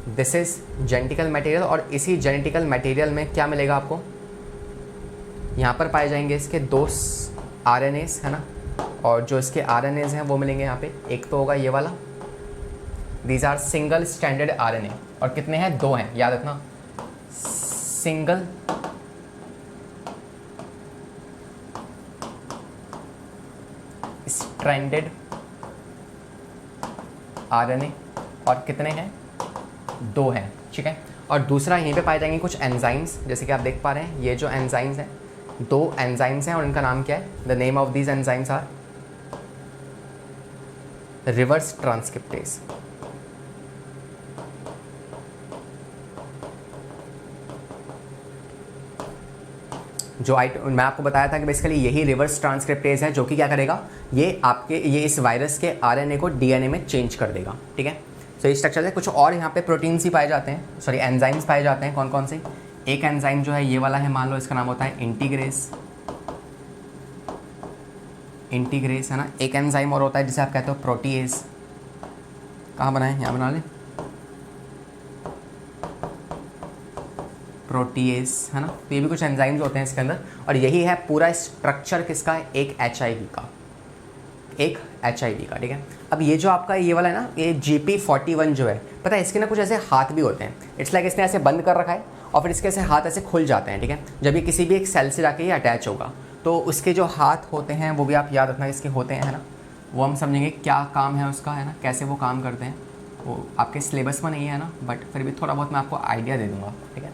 this is genetical material. और इसी जेनेटिकल मटेरियल में क्या मिलेगा आपको, यहाँ पर पाए जाएंगे इसके दो RNAs, है ना। और जो इसके RNAs हैं वो मिलेंगे यहाँ पे, एक तो होगा ये वाला, these are single standard RNA, और कितने हैं, दो हैं, याद रखना, सिंगल स्ट्रैंडेड RNA, और कितने हैं, दो हैं, ठीक है। और दूसरा यहीं पे पाए जाएंगे कुछ एंजाइम्स, जैसे कि आप देख पा रहे हैं ये जो एंजाइम्स हैं, दो एंजाइम्स हैं, और इनका नाम क्या है, the name of these enzymes are reverse transcriptase. जो मैं आपको बताया था कि बेसिकली यही रिवर्स ट्रांसक्रिप्टेज है जो कि क्या करेगा, ये इस वायरस के RNA को DNA में चेंज कर देगा, ठीक है। तो ये स्ट्रक्चर है। कुछ और यहाँ पे प्रोटीन्स ही पाए जाते हैं, सॉरी एंजाइम्स पाए जाते हैं। कौन कौन से, एक एंजाइम जो है ये वाला है, मान लो इसका नाम होता है इंटीग्रेस, है ना। एक एंजाइम और होता है जिसे आप कहते हो प्रोटीएज, कहाँ बनाए, यहाँ बना लें, प्रोटीएज, है ना। तो ये भी कुछ एंजाइम्स होते हैं इसके अंदर, और यही है पूरा स्ट्रक्चर किसका, एक HIV का, ठीक है। अब ये जो आपका ये वाला है ना, ये GP41 जो है, पता है इसके ना कुछ ऐसे हाथ भी होते हैं, इट्स लाइक इसने ऐसे बंद कर रखा है और फिर इसके ऐसे हाथ ऐसे खुल जाते हैं, ठीक है। जब ये किसी भी एक सेल से जाके ये अटैच होगा तो उसके जो हाथ होते हैं वो भी आप याद रखना इसके होते हैं, है ना। वो हम समझेंगे क्या काम है उसका, है ना, कैसे वो काम करते हैं, वो आपके सिलेबस में नहीं है ना, बट फिर भी थोड़ा बहुत मैं आपको आइडिया दे दूँगा, ठीक है।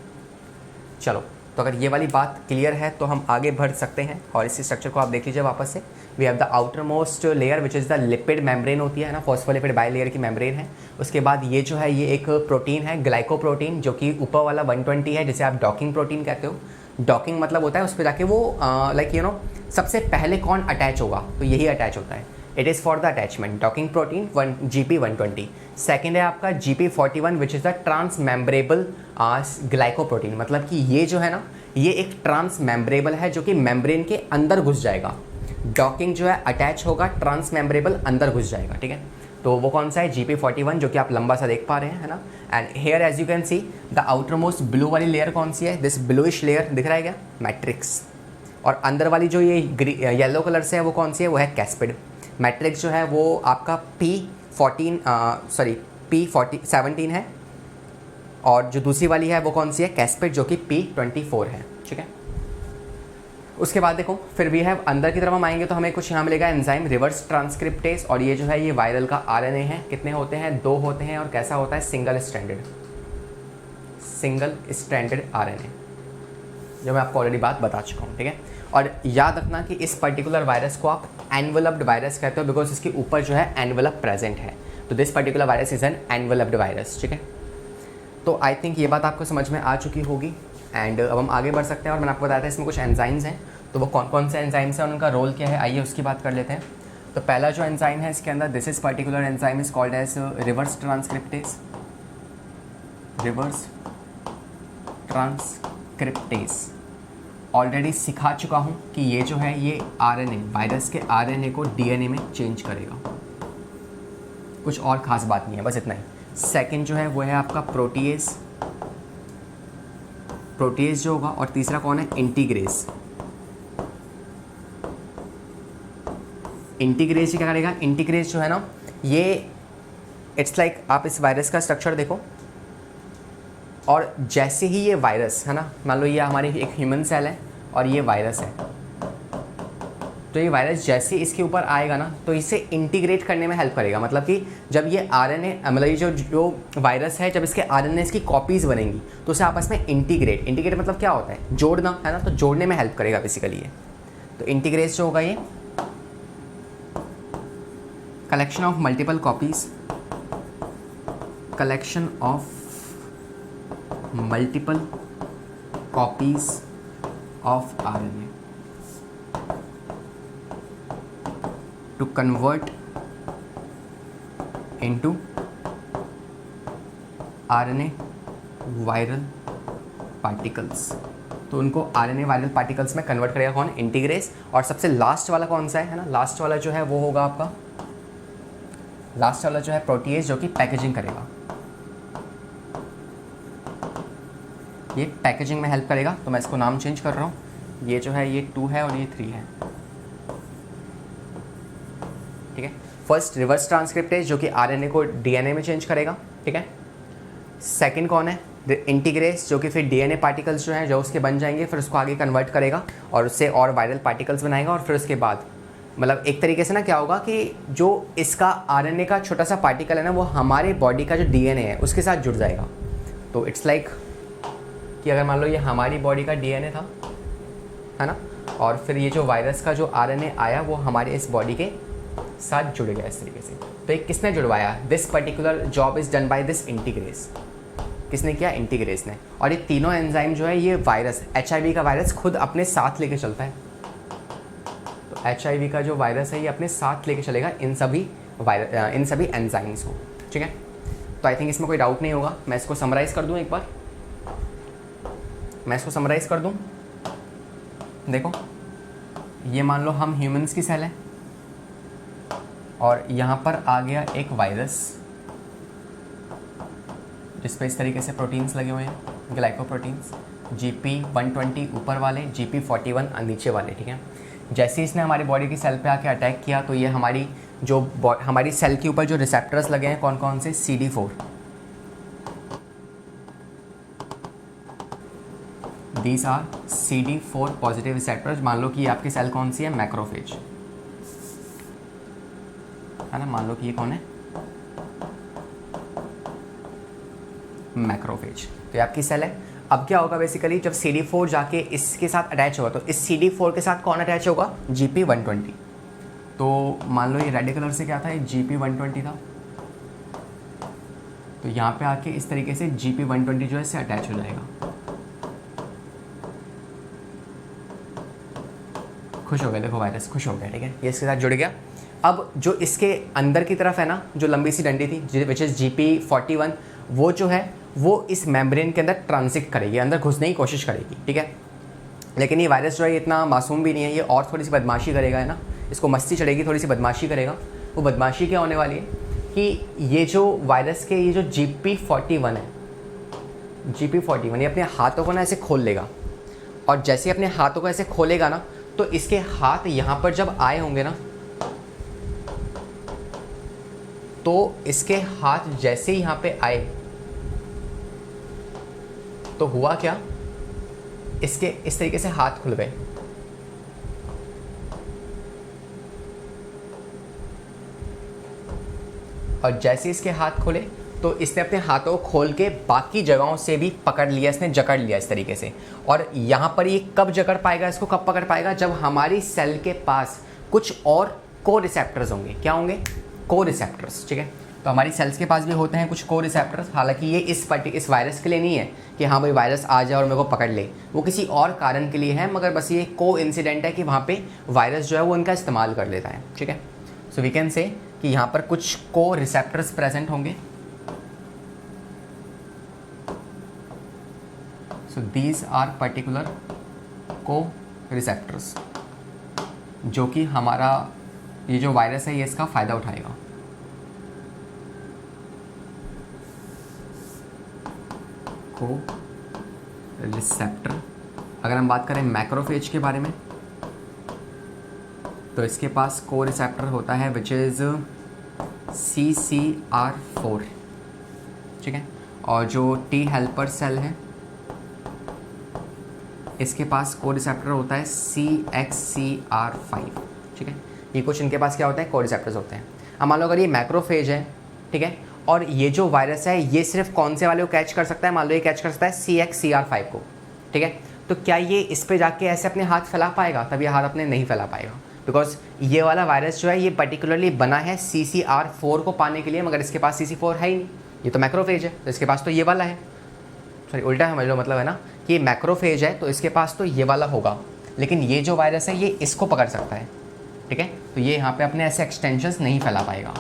चलो, तो अगर ये वाली बात क्लियर है तो हम आगे बढ़ सकते हैं और इसी स्ट्रक्चर को आप देख लीजिए वापस से। We have the outermost layer which is the lipid membrane होती है ना, फॉस्फोलिपिड बाइलेयर की मेम्ब्रेन है। उसके बाद ये जो है ये एक प्रोटीन है ग्लाइकोप्रोटीन, जो कि ऊपर वाला 120 है, जिसे आप डॉकिंग प्रोटीन कहते हो। डॉकिंग मतलब होता है उस पर जाके वो लाइक यू नो सबसे पहले कौन अटैच होगा, तो यही अटैच होता है। It is for the attachment, docking protein GP120। Second है आपका GP41 which is the trans membrane glycoprotein, मतलब कि ये जो है ना ये एक ट्रांस मेम्ब्रेबल है जो कि मेम्ब्रेन के अंदर घुस जाएगा। डॉकिंग जो है अटैच होगा, ट्रांस मेम्ब्रेबल अंदर घुस जाएगा, ठीक है। तो वो कौन सा है, GP41, जो कि आप लंबा सा देख पा रहे हैं, है ना। And here as you can see the outermost blue वाली लेयर कौन सी है, दिस ब्लूइश लेयर दिख रहा है क्या, मैट्रिक्स। और अंदर वाली जो ये येलो कलर से है वो कौन सी है, वो है कैस्पिड। मैट्रिक्स जो है वो आपका P17 है, और जो दूसरी वाली है वो कौन सी है, कैस्पिड, जो कि P24 है, ठीक है। उसके बाद देखो फिर भी है अंदर की तरफ हम आएंगे तो हमें कुछ यहाँ मिलेगा एंजाइम रिवर्स ट्रांसक्रिप्टेज, और ये जो है ये वायरल का RNA है। कितने होते हैं, 2 होते हैं, और कैसा होता है, सिंगल स्ट्रैंडेड RNA, जो मैं आपको ऑलरेडी बात बता चुका हूँ, ठीक है। और याद रखना कि इस पर्टिकुलर वायरस को आप एनवेलप्ड वायरस कहते हो, बिकॉज इसके ऊपर जो है एनवेलप प्रेजेंट है। तो this particular virus is an enveloped virus, ठीक है। तो आई थिंक ये बात आपको समझ में आ चुकी होगी। एंड अब हम आगे बढ़ सकते हैं, और मैंने आपको बताया था इसमें कुछ एंजाइम्स हैं, तो वो कौन कौन से एंजाइम्स हैं और उनका रोल क्या है, आइए उसकी बात कर लेते हैं। तो पहला जो एंजाइम है इसके अंदर, this is particular enzyme is called as reverse transcriptase. Already सिखा चुका हूँ कि ये जो है ये RNA, वायरस के RNA को DNA में चेंज करेगा, कुछ और ख़ास बात नहीं है, बस इतना ही। सेकंड जो है वो है आपका प्रोटीएज जो होगा, और तीसरा कौन है, इंटीग्रेज क्या करेगा, इंटीग्रेज जो है ना ये इट्स लाइक आप इस वायरस का स्ट्रक्चर देखो, और जैसे ही ये वायरस है ना, मान लो ये हमारी एक ह्यूमन सेल है और ये वायरस है, तो ये वायरस जैसे इसके ऊपर आएगा ना तो इसे इंटीग्रेट करने में हेल्प करेगा। मतलब कि जब ये RNA मतलब ये जो वायरस है, जब इसके RNA की कॉपीज़ बनेंगी तो उसे आपस में इंटीग्रेट मतलब क्या होता है, जोड़ना, है ना। तो जोड़ने में हेल्प करेगा बेसिकली ये। तो इंटीग्रेट जो होगा ये collection of multiple copies of RNA to convert into RNA viral particles। तो उनको RNA वायरल पार्टिकल्स में कन्वर्ट करेगा कौन, इंटीग्रेस। और सबसे लास्ट वाला कौन सा है ना, लास्ट वाला जो है वो होगा आपका, लास्ट वाला जो है प्रोटीएज, जो कि पैकेजिंग करेगा, ये पैकेजिंग में हेल्प करेगा। तो मैं इसको नाम चेंज कर रहा हूँ, ये जो है ये 2 है और ये 3 है, ठीक है। फर्स्ट रिवर्स ट्रांसक्रिप्टेज, जो कि RNA को DNA में चेंज करेगा, ठीक है। सेकंड कौन है, इंटीग्रेस, जो कि फिर DNA पार्टिकल्स जो हैं जो उसके बन जाएंगे, फिर उसको आगे कन्वर्ट करेगा और उससे और वायरल पार्टिकल्स बनाएगा। और फिर उसके बाद मतलब एक तरीके से ना क्या होगा कि जो इसका RNA का छोटा सा पार्टिकल है ना, वो हमारे बॉडी का जो DNA है उसके साथ जुड़ जाएगा। तो इट्स लाइक कि अगर मान लो ये हमारी बॉडी का DNA था, है ना, और फिर ये जो वायरस का जो RNA आया वो हमारे इस बॉडी के साथ जुड़ गया इस तरीके से। तो एक किसने जुड़वाया, this particular job is done by this integrase. किसने किया, इंटीग्रेस ने। और ये तीनों एंजाइम जो है ये वायरस, HIV का वायरस खुद अपने साथ लेके चलता है। तो HIV का जो वायरस है ये अपने साथ लेके चलेगा इन सभी एंजाइम्स को, ठीक है। तो आई थिंक इसमें कोई डाउट नहीं होगा। मैं इसको समराइज़ कर दूँ एक बार, देखो ये मान लो हम ह्यूमंस की सेल है और यहाँ पर आ गया एक वायरस जिस पे इस तरीके से प्रोटीन्स लगे हुए हैं, ग्लाइकोप्रोटीन्स, GP120 ऊपर वाले, GP41 नीचे वाले, ठीक है। जैसे इसने हमारी बॉडी की सेल पे आके अटैक किया तो ये हमारी सेल के ऊपर जो रिसेप्टर्स लगे हैं कौन कौन से, CD4, these are CD4 positive receptors. मान लो कि ये आपकी सेल कौन सी है, मैक्रोफेज, है ना। मान लो कि ये कौन है, मैक्रोफेज। तो ये आपकी सेल है। अब क्या होगा बेसिकली, जब CD4 जाके इसके साथ अटैच होगा तो इस CD4 के साथ कौन अटैच होगा, GP120। तो मान लो ये रेड कलर से क्या था, ये GP120 था, तो यहाँ पे आके इस तरीके से GP120 जो है इससे अटैच हो जाएगा। खुश हो गया, देखो वायरस खुश हो गया, ठीक है, ये इसके साथ जुड़ गया। अब जो इसके अंदर की तरफ है ना, जो लंबी सी डंडी थी विच इज़ GP41, वो जो है वो इस मेम्ब्रेन के अंदर ट्रांजिट करेगी, अंदर घुसने की कोशिश करेगी, ठीक है। लेकिन ये वायरस जो है इतना मासूम भी नहीं है, ये और थोड़ी सी बदमाशी करेगा, है ना, इसको मस्ती चढ़ेगी, थोड़ी सी बदमाशी करेगा। वो बदमाशी क्या होने वाली है कि ये जो वायरस के ये जो GP41 है, GP41 ये अपने हाथों को ना ऐसे खोल लेगा, और जैसे अपने हाथों को ऐसे खोलेगा ना, तो इसके हाथ यहाँ पर जब आए होंगे ना, तो इसके हाथ जैसे ही यहाँ पे आए तो हुआ क्या, इसके इस तरीके से हाथ खुल गए, और जैसे इसके हाथ खोले तो इसने अपने हाथों को खोल के बाकी जगहों से भी पकड़ लिया, इसने जकड़ लिया इस तरीके से। और यहाँ पर ये कब जकड़ पाएगा, इसको कब पकड़ पाएगा, जब हमारी सेल के पास कुछ और को रिसेप्टर्स होंगे। क्या होंगे, को रिसेप्टर्स, ठीक है। तो हमारी सेल्स के पास भी होते हैं कुछ को रिसेप्टर्स, हालांकि ये इस वायरस के लिए नहीं है कि हाँ भाई वायरस आ जाए और मेरे को पकड़ ले, वो किसी और कारण के लिए है, मगर बस ये को इंसिडेंट है कि वहाँ पे वायरस जो है वो इनका इस्तेमाल कर लेता है, ठीक है। सो वी कैन से कि यहाँ पर कुछ को रिसेप्टर्स प्रेजेंट होंगे। सो दीज आर पर्टिकुलर को रिसेप्टर्स, जो कि हमारा ये जो वायरस है ये इसका फ़ायदा उठाएगा। को रिसेप्टर, अगर हम बात करें मैक्रोफेज के बारे में, तो इसके पास को रिसेप्टर होता है विच इज़ CCR4, ठीक है। और जो टी हेल्पर सेल है इसके पास को रिसेप्टर होता है CXCR5, ठीक है। ये कुछ इनके पास क्या होता है, को रिसेप्टर्स होते हैं। अब मान लो अगर ये मैक्रोफेज है, ठीक है, और ये जो वायरस है ये सिर्फ कौन से वाले को कैच कर सकता है, मान लो ये कैच कर सकता है CXCR5 को, ठीक है। तो क्या ये इस पे जाके ऐसे अपने हाथ फैला पाएगा, तब ये हाथ अपने नहीं फैला पाएगा, बिकॉज ये वाला वायरस जो है ये पर्टिकुलरली बना है CCR4 को पाने के लिए, मगर इसके पास CC4 है ही नहीं, ये तो मैक्रोफेज है, तो इसके पास तो ये वाला है, सॉरी उल्टा समझ लो, मतलब है ना कि ये मैक्रोफेज है तो इसके पास तो ये वाला होगा, लेकिन ये जो वायरस है ये इसको पकड़ सकता है, ठीक है। तो ये यहाँ पे अपने ऐसे एक्सटेंशंस नहीं फैला पाएगा,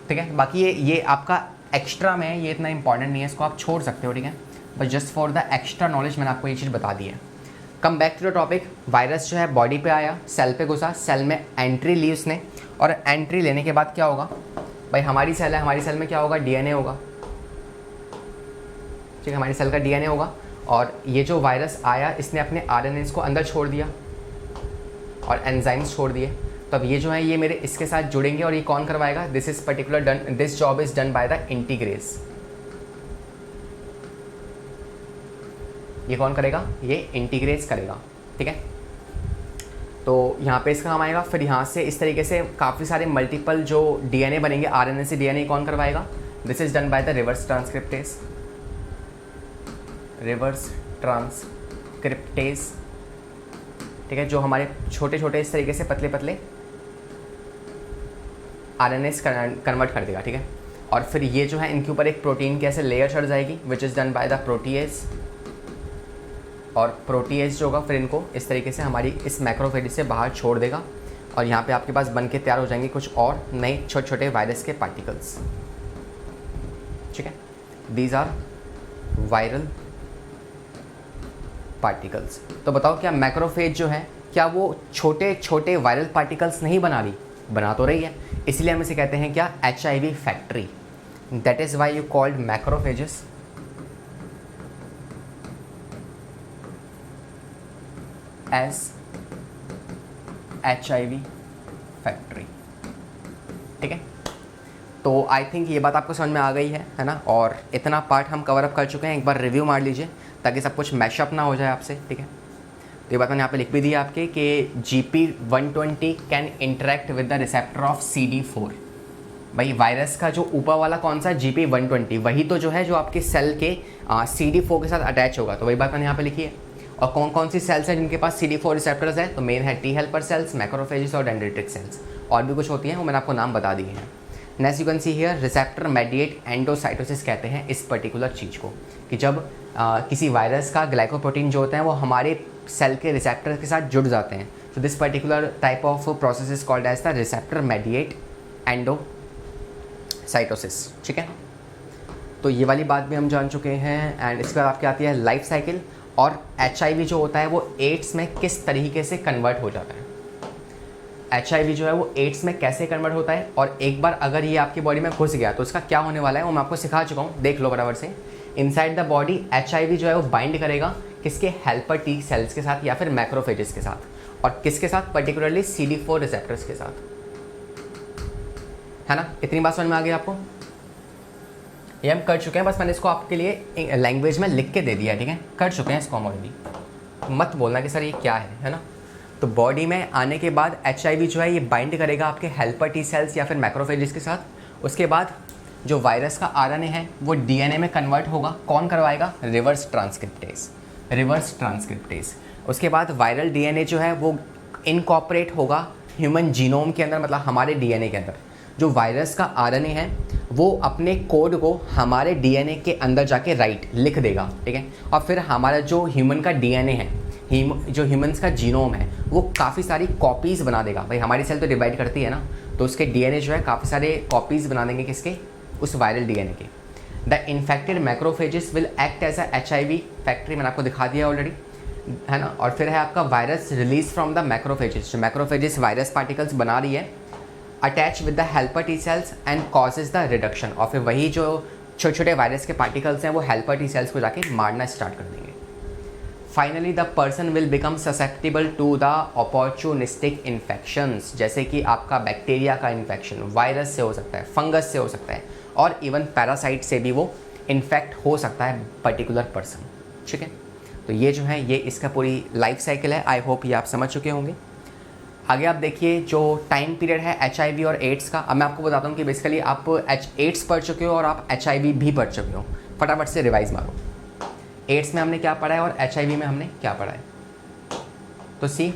ठीक है। बाकी ये आपका एक्स्ट्रा में है, ये इतना इंपॉर्टेंट नहीं है, इसको आप छोड़ सकते हो, ठीक है। But just for the extra knowledge मैंने आपको ये चीज़ बता दी है। Come back to the topic, virus जो है बॉडी पे आया, सेल पे घुसा, सेल में एंट्री ली उसने, और एंट्री लेने के बाद क्या होगा भाई, हमारी सेल है, हमारी सेल में क्या होगा, DNA होगा, ठीक है, हमारी सेल का DNA होगा। और ये जो वायरस आया इसने अपने RNAs को अंदर छोड़ दिया और एंजाइम्स छोड़ दिए, तब ये जो है ये मेरे इसके साथ जुड़ेंगे, और ये कौन करवाएगा, this job is done by the integrase. ये कौन करेगा, ये इंटीग्रेस करेगा, ठीक है। तो यहाँ पे इसका काम आएगा। फिर यहाँ से इस तरीके से काफ़ी सारे मल्टीपल जो DNA बनेंगे, RNA से DNA कौन करवाएगा, this is done by the reverse transcriptase, ठीक है, जो हमारे छोटे छोटे इस तरीके से पतले पतले RNAs कन्वर्ट कर देगा, ठीक है। और फिर ये जो है इनके ऊपर एक प्रोटीन की ऐसे लेयर चढ़ जाएगी which is done by the protease, और प्रोटीएज जो होगा फिर इनको इस तरीके से हमारी इस मैक्रोफेज से बाहर छोड़ देगा, और यहाँ पे आपके पास बन के तैयार हो जाएंगे कुछ और नए छोटे छोटे वायरस के पार्टिकल्स, ठीक है। These are viral particles. तो बताओ क्या मैक्रोफेज जो है क्या वो छोटे छोटे वायरल पार्टिकल्स नहीं बना रही, बना तो रही है, इसलिए हम इसे कहते हैं क्या, HIV factory. That is why you called macrophages as HIV factory, ठीक है। तो आई थिंक ये बात आपको समझ में आ गई है ना, और इतना पार्ट हम कवर अप कर चुके हैं, एक बार रिव्यू मार लीजिए ताकि सब कुछ मैशअप ना हो जाए आपसे, ठीक है। तो ये बात मैंने यहाँ पे लिख भी दी है आपके कि GP120 can interact with the receptor of CD4, भाई वायरस का जो ऊपर वाला कौन सा GP120 वही तो जो है जो आपके सेल के CD4 के साथ अटैच होगा, तो वही बात मैंने यहाँ पे लिखी है। और कौन कौन सी सेल्स हैं जिनके पास CD4 रिसेप्टर्स है, तो मेन है टी हेल्पर सेल्स, मैक्रोफेजेस और डेंड्रिटिक सेल्स। और भी कुछ होती हैं वो मैंने आपको नाम बता दिए हैं। Next you can see here receptor mediate endocytosis कहते हैं इस पर्टिकुलर चीज़ को, कि जब किसी वायरस का ग्लाइकोप्रोटीन जो होता है वो हमारे सेल के रिसेप्टर के साथ जुड़ जाते हैं। So this particular type of process is called as the receptor mediate endocytosis. ठीक है, तो ये वाली बात भी हम जान चुके हैं। एंड इसके बाद आपकी आती है लाइफ साइकिल, और HIV जो होता है वो एड्स में किस तरीके से कन्वर्ट हो जाता है। HIV जो है वो एड्स में कैसे कन्वर्ट होता है, और एक बार अगर ये आपकी बॉडी में घुस गया तो उसका क्या होने वाला है वो मैं आपको सिखा चुका हूँ, देख लो बराबर से। इनसाइड द बॉडी HIV जो है वो बाइंड करेगा किसके, हेल्पर T सेल्स के साथ या फिर मैक्रोफेजेस के साथ, और किसके साथ, पर्टिकुलरली CD4 रिसेप्टर्स के साथ, है ना। इतनी बात समझ में आ गई आपको, ये हम कर चुके हैं, बस मैंने इसको आपके लिए लैंग्वेज में लिख के दे दिया है। ठीक है, कर चुके हैं इसको हम ऑलरेडी, मत बोलना कि सर ये क्या है ना। तो बॉडी में आने के बाद HIV जो है ये बाइंड करेगा आपके हेल्पर T सेल्स या फिर मैक्रोफेजेस के साथ। उसके बाद जो वायरस का RNA है वो DNA में कन्वर्ट होगा, कौन करवाएगा, रिवर्स ट्रांसक्रिप्टेज, रिवर्स ट्रांसक्रिप्टेज। उसके बाद वायरल DNA जो है वो इनकॉर्पोरेट होगा ह्यूमन जीनोम के अंदर, मतलब हमारे DNA के अंदर। जो वायरस का RNA है वो अपने कोड को हमारे DNA के अंदर जाके लिख देगा। ठीक है, और फिर हमारा जो ह्यूमन का DNA है, जो ह्यूमन्स का जीनोम है वो काफ़ी सारी कॉपीज़ बना देगा। भाई हमारी सेल तो डिवाइड करती है ना, तो उसके DNA जो है काफ़ी सारे कॉपीज़ बना देंगे किसके, उस वायरल DNA के। The infected macrophages will act as a HIV factory, मैंने आपको दिखा दिया ऑलरेडी, है ना। और फिर है आपका virus release from the macrophages, जो मैक्रोफेजेस वायरस पार्टिकल्स बना रही है, attach with the helper T cells and causes the reduction, और फिर वही जो छोटे छोटे वायरस के पार्टिकल्स हैं वो हेल्पर T सेल्स को जाके मारना स्टार्ट कर देंगे। Finally the person will become susceptible to the opportunistic infections, जैसे कि आपका बैक्टीरिया का इन्फेक्शन वायरस से हो सकता है, फंगस से हो सकता है, और इवन पैरासाइट से भी वो इन्फेक्ट हो सकता है पर्टिकुलर पर्सन। ठीक है, तो ये जो है ये इसका पूरी लाइफ साइकिल है। आई होप ये आप समझ चुके होंगे। आगे आप देखिए जो टाइम पीरियड है HIV और एड्स का। अब मैं आपको बताता हूँ कि बेसिकली आप एड्स पढ़ चुके हो और आप HIV भी पढ़ चुके हो, फटाफट से रिवाइज मारो। एड्स में हमने क्या पढ़ा है और HIV में हमने क्या पढ़ा है। तो सी,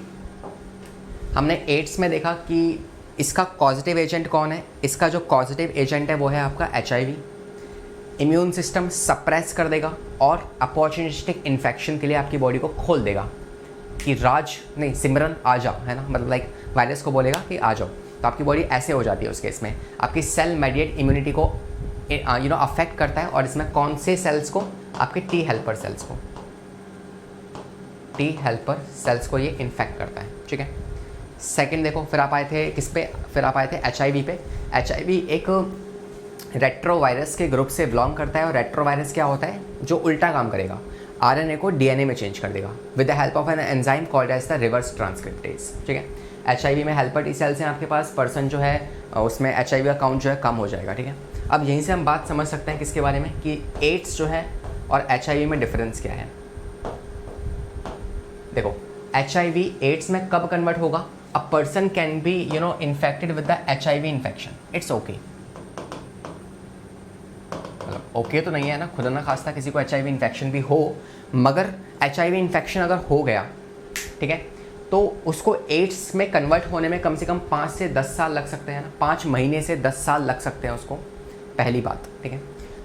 हमने एड्स में देखा कि इसका पॉजिटिव एजेंट कौन है, इसका जो पॉजिटिव एजेंट है वो है आपका HIV। इम्यून सिस्टम सप्रेस कर देगा और अपॉर्चुनिस्टिक इन्फेक्शन के लिए आपकी बॉडी को खोल देगा कि सिमरन आ जाओ, है ना, मतलब लाइक वायरस को बोलेगा कि आ जाओ, तो आपकी बॉडी ऐसे हो जाती है। उस केस में आपकी सेल मेडिएट इम्यूनिटी को अफेक्ट करता है, और इसमें कौन से सेल्स को, आपके T हेल्पर सेल्स को, T हेल्पर सेल्स को ये इन्फेक्ट करता है। ठीक है, सेकंड देखो, फिर आप आए थे किस पे, फिर आप आए थे HIV पे। HIV एक रेट्रोवायरस के ग्रुप से बिलोंग करता है, और रेट्रोवायरस क्या होता है, जो उल्टा काम करेगा, RNA को DNA में चेंज कर देगा with the help of an enzyme called as the reverse transcriptase. ठीक है, HIV में हेल्पर T सेल्स हैं आपके पास, पर्सन जो है उसमें HIV का काउंट जो है कम हो जाएगा। ठीक है, अब यहीं से हम बात समझ सकते हैं किसके बारे में, कि एड्स जो है और HIV में डिफरेंस क्या है। देखो HIV एड्स में कब कन्वर्ट होगा, a person can be infected with the HIV infection, it's okay, मतलब ओके तो नहीं है ना, खुदा ना खास्ता किसी को HIV इन्फेक्शन भी हो, मगर HIV इन्फेक्शन अगर हो गया, ठीक है, तो उसको एड्स में कन्वर्ट होने में कम से कम 5 से 10 साल लग सकते हैं ना, 5 महीने से 10 साल लग सकते हैं उसको, पहली बात। ठीक है,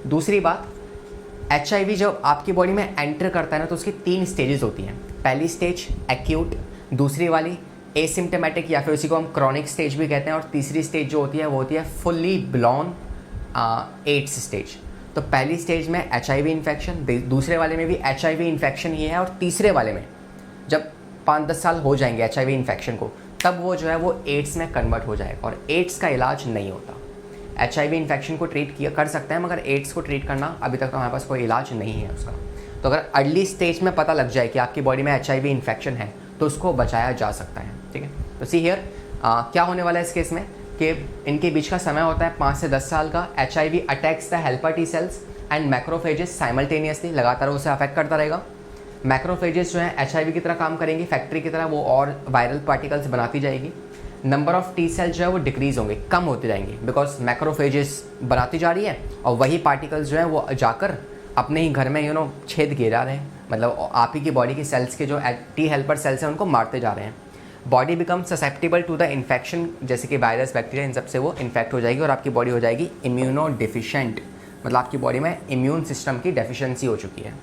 दूसरी बात, HIV जब आपकी बॉडी में एंटर करता है ना, तो उसकी 3 स्टेजेस होती हैं। पहली स्टेज एक्यूट, दूसरी वाली एसिम्टोमेटिक या फिर उसी को हम क्रॉनिक स्टेज भी कहते हैं, और तीसरी स्टेज जो होती है वो होती है फुल्ली ब्लॉन एड्स स्टेज। तो पहली स्टेज में HIV इन्फेक्शन, दूसरे वाले में भी HIV इन्फेक्शन ही है, और तीसरे वाले में जब 5-10 साल हो जाएंगे HIV इन्फेक्शन को, तब वो जो है वो एड्स में कन्वर्ट हो जाएगा, और एड्स का इलाज नहीं होता। HIV इन्फेक्शन को ट्रीट कर सकते हैं, मगर एड्स को ट्रीट करना अभी तक तो हमारे पास कोई इलाज नहीं है उसका। तो अगर अर्ली स्टेज में पता लग जाए कि आपकी बॉडी में HIV इन्फेक्शन है, तो उसको बचाया जा सकता है। ठीक है, तो सी हियर क्या होने वाला है इस केस में, कि इनके बीच का समय होता है 5 से 10 साल का। HIV attacks the helper T cells and macrophages simultaneously, लगातार उसे अफेक्ट करता रहेगा। मैक्रोफेजेस जो है HIV की तरह काम करेंगी, फैक्ट्री की तरह, वो और वायरल पार्टिकल्स बनाती जाएगी। नंबर ऑफ टी सेल जो है वो डिक्रीज होंगे, कम होते जाएंगे, बिकॉज मैक्रोफेजेस बनाती जा रही है और वही पार्टिकल्स जो है वो जाकर अपने ही घर में छेद किए जा रहे हैं, मतलब आप ही की बॉडी के सेल्स के जो टी हेल्पर सेल्स हैं उनको मारते जा रहे हैं। Body become susceptible to the infection, जैसे कि वायरस बैक्टीरिया इन सबसे वो इन्फेक्ट हो जाएगी और आपकी बॉडी हो जाएगी इम्यूनो डिफिशेंट, मतलब आपकी बॉडी में इम्यून सिस्टम की डेफिशिएंसी हो चुकी है।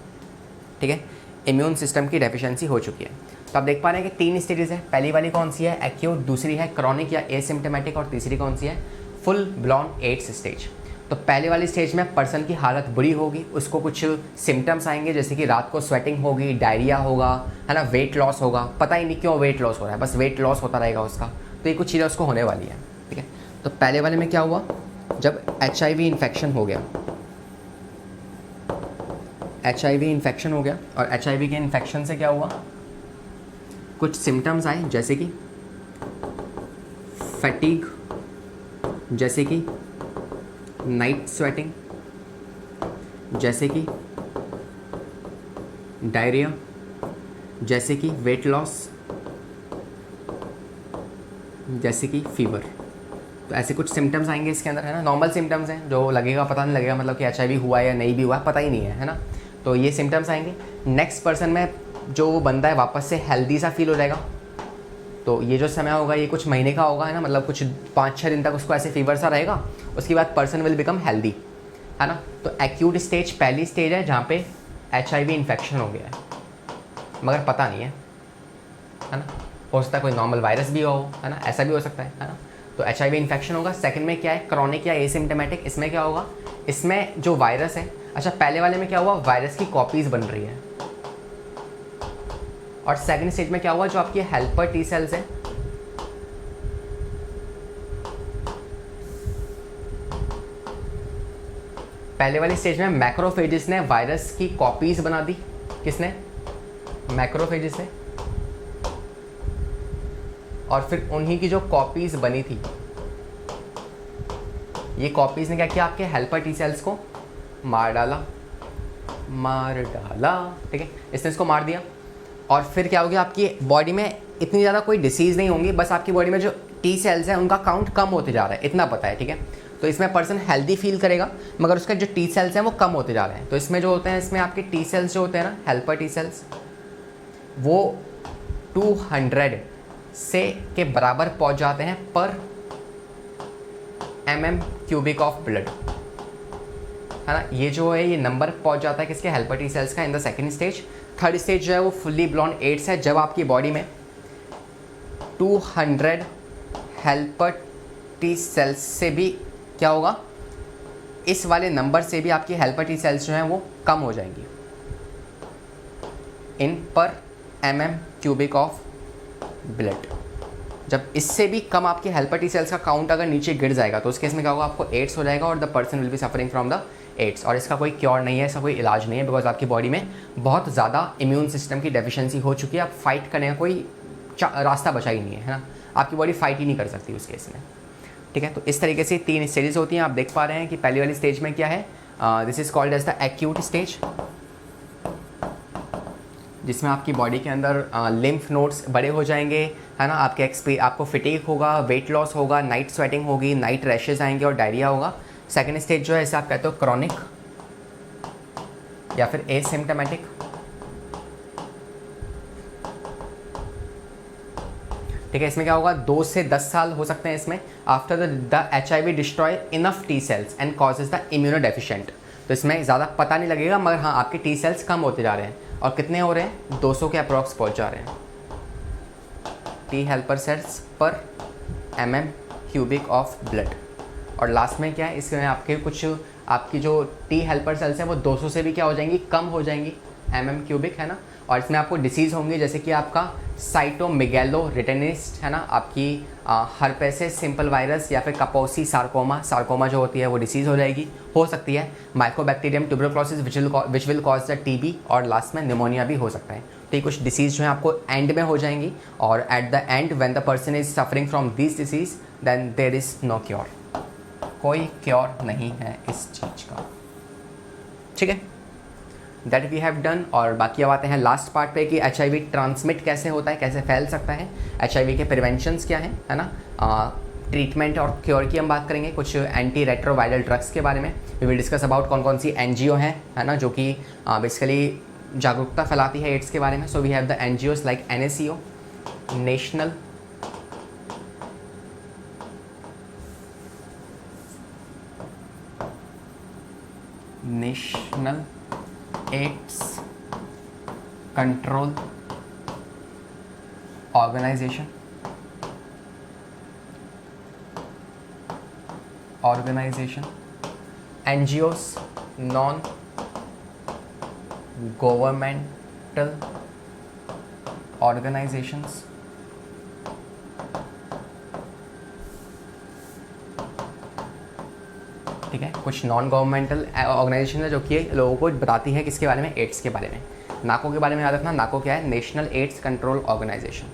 ठीक है, इम्यून सिस्टम की डेफिशिएंसी हो चुकी है। तो आप देख पा रहे हैं कि 3 स्टेजेस है। पहली वाली कौन सी है? एक्यूट, दूसरी है क्रॉनिक या एसिम्प्टोमेटिक और तीसरी कौन सी है? Full blown AIDS stage. तो पहले वाली स्टेज में पर्सन की हालत बुरी होगी, उसको कुछ सिम्टम्स आएंगे जैसे कि रात को स्वेटिंग होगी, डायरिया होगा, है ना, वेट लॉस होगा, पता ही नहीं क्यों वेट लॉस हो रहा है, बस वेट लॉस होता रहेगा उसका। तो ये कुछ चीज़ें उसको होने वाली है। ठीक है, तो पहले वाले में क्या हुआ, जब HIV इन्फेक्शन हो गया, HIV इन्फेक्शन हो गया और HIV के इन्फेक्शन से क्या हुआ, कुछ सिम्टम्स आए जैसे कि फैटीग, जैसे कि नाइट स्वेटिंग, जैसे कि डायरिया, जैसे कि वेट लॉस, जैसे कि फीवर। तो ऐसे कुछ सिम्टम्स आएंगे इसके अंदर, है ना, नॉर्मल सिम्टम्स हैं जो लगेगा पता नहीं लगेगा मतलब कि HIV हुआ है या नहीं भी हुआ है, पता ही नहीं है ना। तो ये सिम्टम्स आएंगे। नेक्स्ट पर्सन में जो वो बंदा है वापस से हेल्दी सा फील हो जाएगा। तो ये जो समय होगा ये कुछ महीने का होगा, है ना, मतलब कुछ 5-6 दिन तक उसको ऐसे फीवर सा रहेगा, उसके बाद पर्सन विल बिकम हेल्दी, है ना। तो एक्यूट स्टेज पहली स्टेज है जहाँ पे HIV इन्फेक्शन हो गया है मगर पता नहीं है ना, हो सकता है कोई नॉर्मल वायरस भी हो, है ना, ऐसा भी हो सकता है ना। तो HIV इन्फेक्शन होगा। सेकंड में क्या है, क्रॉनिक या एसिम्प्टोमेटिक। इसमें क्या होगा, इसमें जो वायरस है, अच्छा पहले वाले में क्या हुआ, वायरस की कॉपीज बन रही है, और सेकंड स्टेज में क्या हुआ, जो आपकी हेल्पर टी सेल्स है पहले वाली स्टेज में मैक्रोफेजेस ने वायरस की कॉपीज बना दी। किसने? मैक्रोफेजेस ने। और फिर उन्हीं की जो कॉपीज बनी थी, ये कॉपीज ने क्या किया, आपके हेल्पर टी सेल्स को मार डाला। ठीक है, इसने इसको मार दिया और फिर क्या हो गया, आपकी बॉडी में इतनी ज़्यादा कोई डिसीज़ नहीं होंगी, बस आपकी बॉडी में जो टी सेल्स हैं उनका काउंट कम होते जा रहा है, इतना पता है। ठीक है, तो इसमें पर्सन हेल्दी फील करेगा मगर उसका जो टी सेल्स हैं वो कम होते जा रहे हैं। तो इसमें जो होते हैं, इसमें आपके टी सेल्स जो होते हैं ना, हेल्पर टी सेल्स, वो 200 से के बराबर पहुंच जाते हैं पर mm³ ऑफ ब्लड, है ना। ये जो है ये नंबर पहुंच जाता है किसके, हेल्पर टी सेल्स का in the second stage. Third stage जो है वो फुल्ली ब्लॉन एड्स है, जब आपकी बॉडी में 200 हेल्पर टी सेल्स से भी क्या होगा, इस वाले नंबर से भी आपकी हेल्पर टी सेल्स जो हैं वो कम हो जाएंगी इन पर mm³ ऑफ ब्लड। जब इससे भी कम आपके हेल्पर टी सेल्स का काउंट अगर नीचे गिर जाएगा तो उस केस में क्या होगा, आपको एड्स हो जाएगा और the person will be suffering from the AIDS. और इसका कोई क्योर नहीं है, इसका कोई इलाज नहीं है, बिकॉज आपकी बॉडी में बहुत ज़्यादा इम्यून सिस्टम की डेफिशिएंसी हो चुकी है। आप फाइट करने का कोई रास्ता बचा ही नहीं है ना, आपकी बॉडी फाइट ही नहीं कर सकती उस केस में। ठीक है, तो इस तरीके से 3 स्टेजेस होती हैं। आप देख पा रहे हैं कि पहली वाली स्टेज में क्या है, this is called as the acute stage, जिसमें आपकी बॉडी के अंदर लिम्फ नोड्स बड़े हो जाएंगे, है ना, आपको फिटीग होगा, वेट लॉस होगा, नाइट स्वेटिंग होगी, नाइट रैशेज आएंगे और डायरिया होगा। सेकेंड स्टेज जो है इसे आप कहते हो क्रॉनिक या फिर एसिम्प्टोमेटिक। ठीक है, इसमें क्या होगा, 2 से 10 साल हो सकते हैं इसमें। After the HIV destroy enough T cells and causes the immuno deficient. तो इसमें ज़्यादा पता नहीं लगेगा मगर हाँ, आपके टी सेल्स कम होते जा रहे हैं और कितने हो रहे हैं, 200 के अप्रॉक्स पहुंच जा रहे हैं टी हेल्पर सेल्स पर mm³ ऑफ ब्लड। और लास्ट में क्या है, इसमें आपके कुछ आपकी जो टी हेल्पर सेल्स हैं वो 200 से भी क्या हो जाएंगी, कम हो जाएंगी mm³, है ना। और इसमें आपको डिसीज़ होंगी जैसे कि आपका साइटोमेगैलोरिटेनिस, है ना, आपकी हर्पेसिस सिंपल वायरस या फिर कपोसी सार्कोमा जो होती है वो डिसीज़ हो जाएगी, हो सकती है Mycobacterium tuberculosis which will cause the TB, और लास्ट में निमोनिया भी हो सकता है। तो ये कुछ डिसीज़ जो है आपको एंड में हो जाएंगी और at the end when the person is suffering from this disease then there is no cure, कोई क्योर नहीं है इस चीज़ का। ठीक है, दैट वी हैव डन। और बाकी अब आते हैं लास्ट पार्ट पे कि HIV ट्रांसमिट कैसे होता है, कैसे फैल सकता है, HIV के प्रिवेंशंस क्या हैं, है ना, ट्रीटमेंट और क्योर की हम बात करेंगे, कुछ एंटी रेट्रोवायरल ड्रग्स के बारे में वी विल डिस्कस अबाउट कौन कौन सी NGO हैं, है ना, जो कि बेसिकली जागरूकता फैलाती है एड्स के बारे में। So we have the NGOs like NACO, national AIDS control organization, NGOs, non governmental organizations, ठीक है, कुछ नॉन गवर्नमेंटल ऑर्गेनाइजेशन है जो कि लोगों को बताती है किसके बारे में, एड्स के बारे में। नाको के बारे में याद रखना, नाको क्या है, नेशनल एड्स कंट्रोल ऑर्गेनाइजेशन।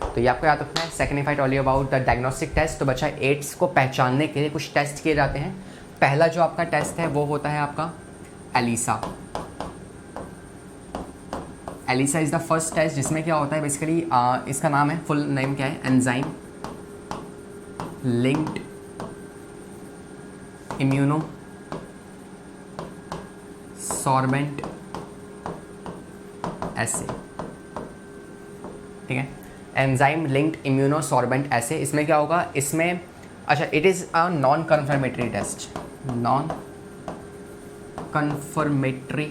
तो ये आपको याद रखना है। Second if I told you about the diagnostic test, तो बच्चा एड्स को पहचानने के लिए कुछ टेस्ट किए जाते हैं। पहला जो आपका टेस्ट है वो होता है आपका ELISA. ELISA is the first test जिसमें क्या होता है बेसिकली, इसका नाम है, फुल नेम क्या है, enzyme linked immuno sorbent assay, ठीक है, enzyme linked immuno sorbent assay. इसमें क्या होगा, इसमें अच्छा it is a non confirmatory test, non confirmatory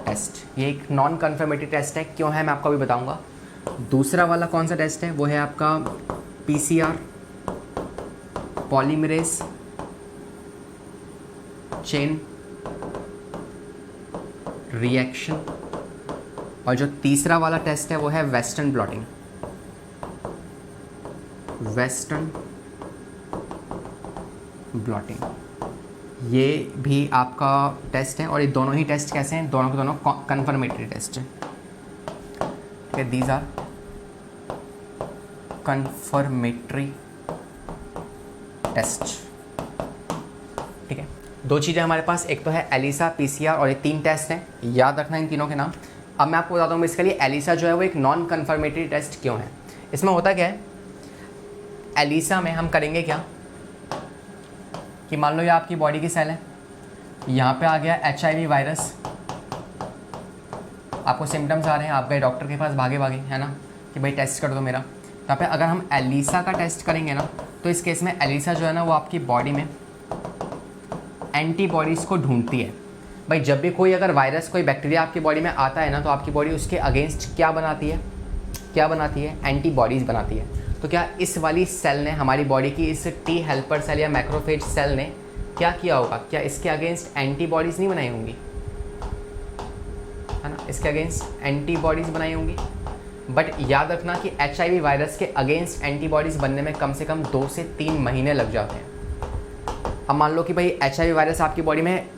test. ये एक नॉन कन्फर्मेटरी टेस्ट है, क्यों है मैं आपको अभी बताऊंगा। दूसरा वाला कौन सा टेस्ट है, वो है आपका PCR पॉलीमरेज चेन रिएक्शन। और जो तीसरा वाला टेस्ट है वो है वेस्टर्न ब्लॉटिंग, वेस्टर्न ब्लॉटिंग। ये भी आपका टेस्ट है और ये दोनों ही टेस्ट कैसे हैं, दोनों के दोनों कन्फर्मेटरी टेस्ट हैं, ठीक है, दीज आर कन्फर्मेटरी टेस्ट, ठीक है। दो चीज़ें हमारे पास, एक तो है एलिसा, PCR और ये 3 टेस्ट हैं, याद रखना इन तीनों के नाम। अब मैं आपको बताता हूँ इसके लिए एलिसा जो है वो एक नॉन कन्फर्मेटरी टेस्ट क्यों है। इसमें होता क्या है, एलिसा में हम करेंगे क्या कि मान लो ये आपकी बॉडी की सेल है, यहाँ पे आ गया HIV वायरस, आपको सिम्टम्स आ रहे हैं, आप गए डॉक्टर के पास भागे भागे, है ना, कि भाई टेस्ट कर दो मेरा। तो यहाँ पे अगर हम एलिसा का टेस्ट करेंगे ना, तो इस केस में एलिसा जो है ना वो आपकी बॉडी में एंटीबॉडीज़ को ढूंढती है। भाई जब भी कोई अगर वायरस, कोई बैक्टीरिया आपकी बॉडी में आता है ना, तो आपकी बॉडी उसके अगेंस्ट क्या बनाती है, एंटीबॉडीज़ बनाती है। तो क्या इस वाली सेल ने, हमारी बॉडी की इस T हेल्पर सेल या मैक्रोफेज सेल ने क्या किया होगा, क्या इसके अगेंस्ट एंटीबॉडीज़ नहीं बनाई होंगी, है ना, इसके अगेंस्ट एंटीबॉडीज़ बनाई होंगी। बट याद रखना कि HIV वायरस के अगेंस्ट एंटीबॉडीज़ बनने में कम से कम 2 से 3 महीने लग जाते हैं। अब मान लो कि भाई HIV वायरस आपकी बॉडी में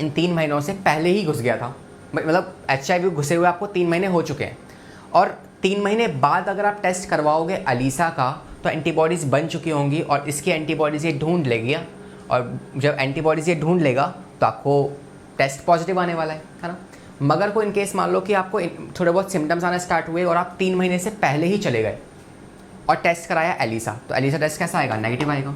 इन 3 महीनों से पहले ही घुस गया था, मतलब HIV घुसे हुए आपको 3 महीने हो चुके हैं, और 3 महीने बाद अगर आप टेस्ट करवाओगे एलिसा का, तो एंटीबॉडीज़ बन चुकी होंगी और इसकी एंटीबॉडीज़ ये ढूंढ लेगी, और जब एंटीबॉडीज़ ये ढूंढ लेगा तो आपको टेस्ट पॉजिटिव आने वाला है ना। मगर को इन केस मान लो कि आपको थोड़े बहुत सिम्टम्स आना स्टार्ट हुए और आप 3 महीने से पहले ही चले गए और टेस्ट कराया एलिसा, तो एलिसा टेस्ट कैसा आएगा, नेगेटिव आएगा।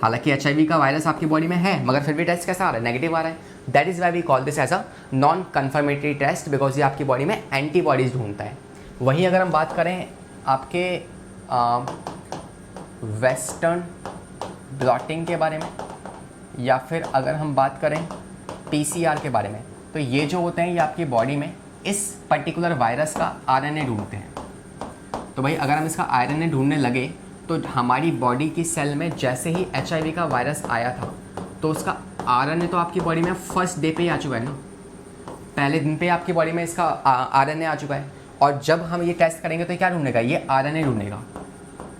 हालांकि HIV का वायरस आपकी बॉडी में है, मगर फिर भी टेस्ट कैसा आ रहा है, नेगेटिव आ रहा है। That is why we call this as a non confirmatory test, because ये आपकी बॉडी में एंटीबॉडीज़ ढूंढता है। वहीं अगर हम बात करें आपके वेस्टर्न ब्लॉटिंग के बारे में, या फिर अगर हम बात करें PCR के बारे में, तो ये जो होते हैं ये आपकी बॉडी में इस पर्टिकुलर वायरस का RNA ढूंढते हैं। तो भाई अगर हम इसका RNA ढूंढने लगे, तो हमारी बॉडी की सेल में जैसे ही HIV का वायरस आया था, तो उसका RNA तो आपकी बॉडी में फर्स्ट डे पे ही आ चुका है ना, पहले दिन पे आपकी बॉडी में इसका RNA आ चुका है। और जब हम ये टेस्ट करेंगे तो क्या ढूंढेगा, ये RNA ढूंढेगा,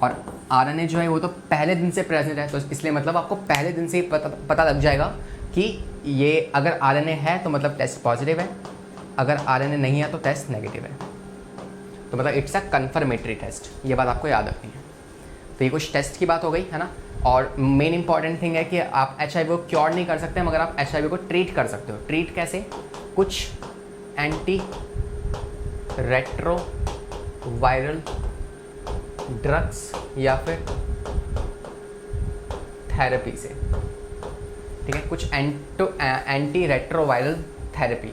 और RNA जो है वो तो पहले दिन से प्रेजेंट है, तो इसलिए मतलब आपको पहले दिन से ही पता लग जाएगा कि ये अगर RNA है तो मतलब टेस्ट पॉजिटिव है, अगर RNA नहीं है तो टेस्ट नेगेटिव है। तो मतलब इट्स अ कन्फर्मेटरी टेस्ट, ये बात आपको याद रखनी है। तो ये कुछ टेस्ट की बात हो गई, है ना। और मेन इंपॉर्टेंट थिंग है कि आप HIV को क्योर नहीं कर सकते मगर आप HIV को ट्रीट कर सकते हो। ट्रीट कैसे? कुछ एंटी रेट्रो वायरल ड्रग्स या फिर थेरेपी से, ठीक है, कुछ एंटी रेट्रो वायरल थेरेपी,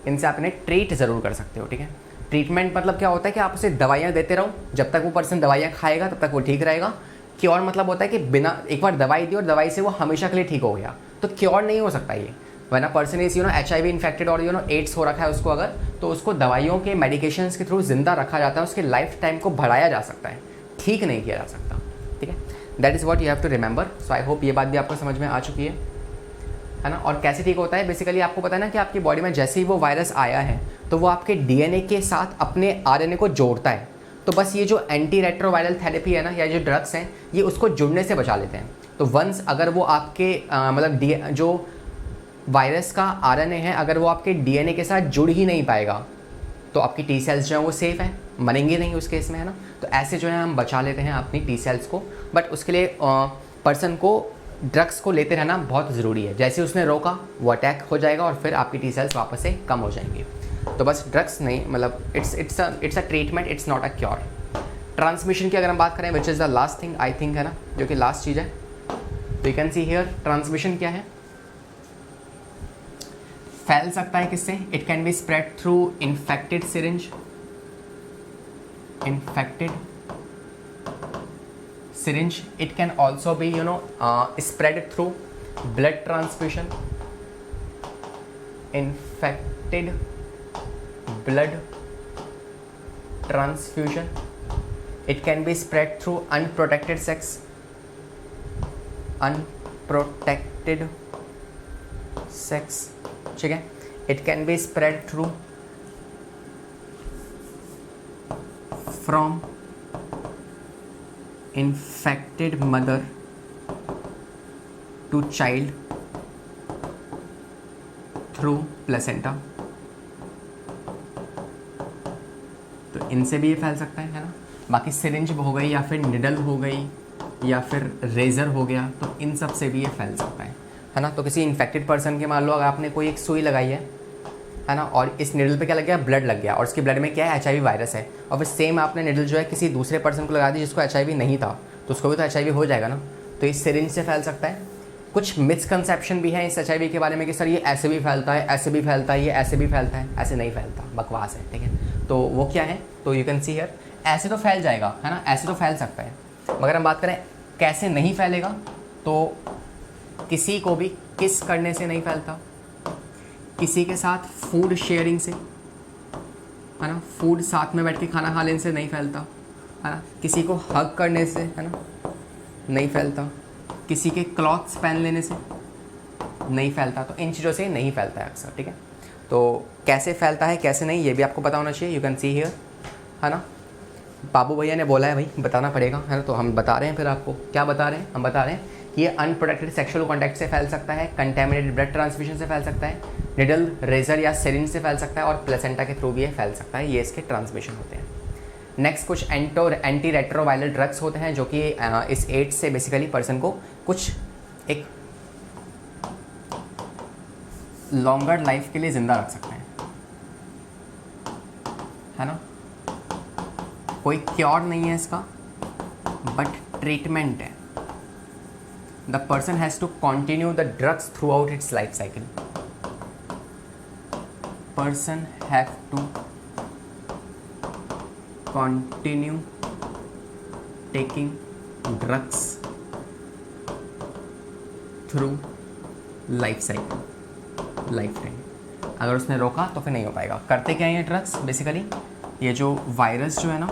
इनसे आप इन्हें ट्रीट ज़रूर कर सकते हो, ठीक है। ट्रीटमेंट मतलब क्या होता है कि आप उसे दवाइयाँ देते रहो, जब तक वो पर्सन दवाइयाँ खाएगा तब तक वो ठीक रहेगा। क्योर मतलब होता है कि बिना एक बार दवाई दी और दवाई से वो हमेशा के लिए ठीक हो गया, तो क्योर नहीं हो सकता ये। वरना पर्सन इज HIV इन्फेक्टेड और एड्स हो रखा है उसको अगर, तो उसको दवाइयों के मेडिकेशंस के थ्रू जिंदा रखा जाता है, उसके लाइफ टाइम को बढ़ाया जा सकता है, ठीक नहीं किया जा सकता, ठीक है। That is what you have to remember. So I hope ये बात भी आपको समझ में आ चुकी है ना। और कैसे ठीक होता है, बेसिकली आपको पता है ना कि आपकी बॉडी में जैसे ही वो वायरस आया है तो वो आपके DNA के साथ अपने RNA को जोड़ता है। तो बस ये जो एंटी रेट्रोवायरल थेरेपी है ना, या जो ड्रग्स हैं, ये उसको जुड़ने से बचा लेते हैं। तो वंस अगर वो आपके मतलब जो वायरस का RNA है, अगर वो आपके DNA के साथ जुड़ ही नहीं पाएगा तो आपकी T सेल्स जो हैं वो सेफ़ हैं, मरेंगे नहीं उस केस में, है ना। तो ऐसे जो है हम बचा लेते हैं अपनी T सेल्स को। बट उसके लिए पर्सन को ड्रग्स को लेते रहना बहुत ज़रूरी है। जैसे उसने रोका वो अटैक हो जाएगा और फिर आपकी T सेल्स वापस से कम हो जाएंगी। तो बस ड्रग्स नहीं, मतलब it's a treatment, it's not a cure. Transmission की अगर हम बात करें, विच is the last thing I think, है ना, जो कि लास्ट चीज़ है। तो you can see here transmission क्या है। फैल सकता है किससे? It can be spread through infected syringe, it can also be spread through blood transfusion, infected blood transfusion. It can be spread through unprotected sex, ठीक है। It can be spread through from infected mother to child through placenta। तो इनसे भी ये फैल सकता है ना। बाकी सिरिंज हो गई या फिर निडल हो गई या फिर रेजर हो गया, तो इन सब से भी ये फैल सकता है ना। तो किसी इन्फेक्टेड पर्सन के, मान लो अगर आपने कोई एक सुई लगाई है ना, और इस निडल पे क्या लग गया? ब्लड लग गया, और उसके ब्लड में क्या है? HIV वायरस है। और फिर सेम आपने निडल जो है किसी दूसरे पर्सन को लगा दी जिसको HIV नहीं था, तो उसको भी तो HIV हो जाएगा ना। तो इस सिरिंज से फैल सकता है। कुछ मिसकंसेप्शन भी है इस HIV के बारे में कि सर ये ऐसे भी फैलता है, ऐसे भी फैलता है, ये ऐसे भी फैलता है। ऐसे नहीं फैलता, बकवास है, ठीक है। तो वो क्या है? तो यू कैन सी हियर, ऐसे तो फैल जाएगा, है ना, ऐसे तो फैल सकता है। मगर हम बात करें कैसे नहीं फैलेगा, तो किसी को भी किस करने से नहीं फैलता, किसी के साथ फूड शेयरिंग से, है ना, फूड साथ में बैठ के खाना खा लेने से नहीं फैलता, है ना, किसी को हग करने से, है ना, नहीं फैलता, किसी के क्लॉथ्स पहन लेने से नहीं फैलता। तो इन चीज़ों से नहीं फैलता है अक्सर, ठीक है। तो कैसे फैलता है कैसे नहीं, ये भी आपको पता होना चाहिए। यू कैन सी हियर, है ना, बाबू भैया ने बोला है भाई बताना पड़ेगा, है ना, तो हम बता रहे हैं। फिर आपको क्या बता रहे हैं? हम बता रहे हैं कि ये अनप्रोटेक्टेड सेक्सुअल कॉन्टैक्ट से फैल सकता है, कंटेमिनेटेड ब्लड ट्रांसफ्यूजन से फैल सकता है, निडल, रेजर या सिरिंज से फैल सकता है, और प्लेसेंटा के थ्रू भी ये फैल सकता है। ये इसके ट्रांसमिशन होते हैं। नेक्स्ट कुछ एंटी रेट्रोवायरल ड्रग्स होते हैं जो कि इस एड्स से बेसिकली पर्सन को कुछ एक लॉन्गर लाइफ के लिए ज़िंदा रख सकते हैं, है ना। कोई क्योर नहीं है इसका, बट ट्रीटमेंट है। The person has to continue the drugs throughout its life cycle. Person have to continue taking drugs through life cycle, lifetime. अगर उसने रोका तो फिर नहीं हो पाएगा। करते क्या है ये ड्रग्स? बेसिकली ये जो वायरस जो है ना,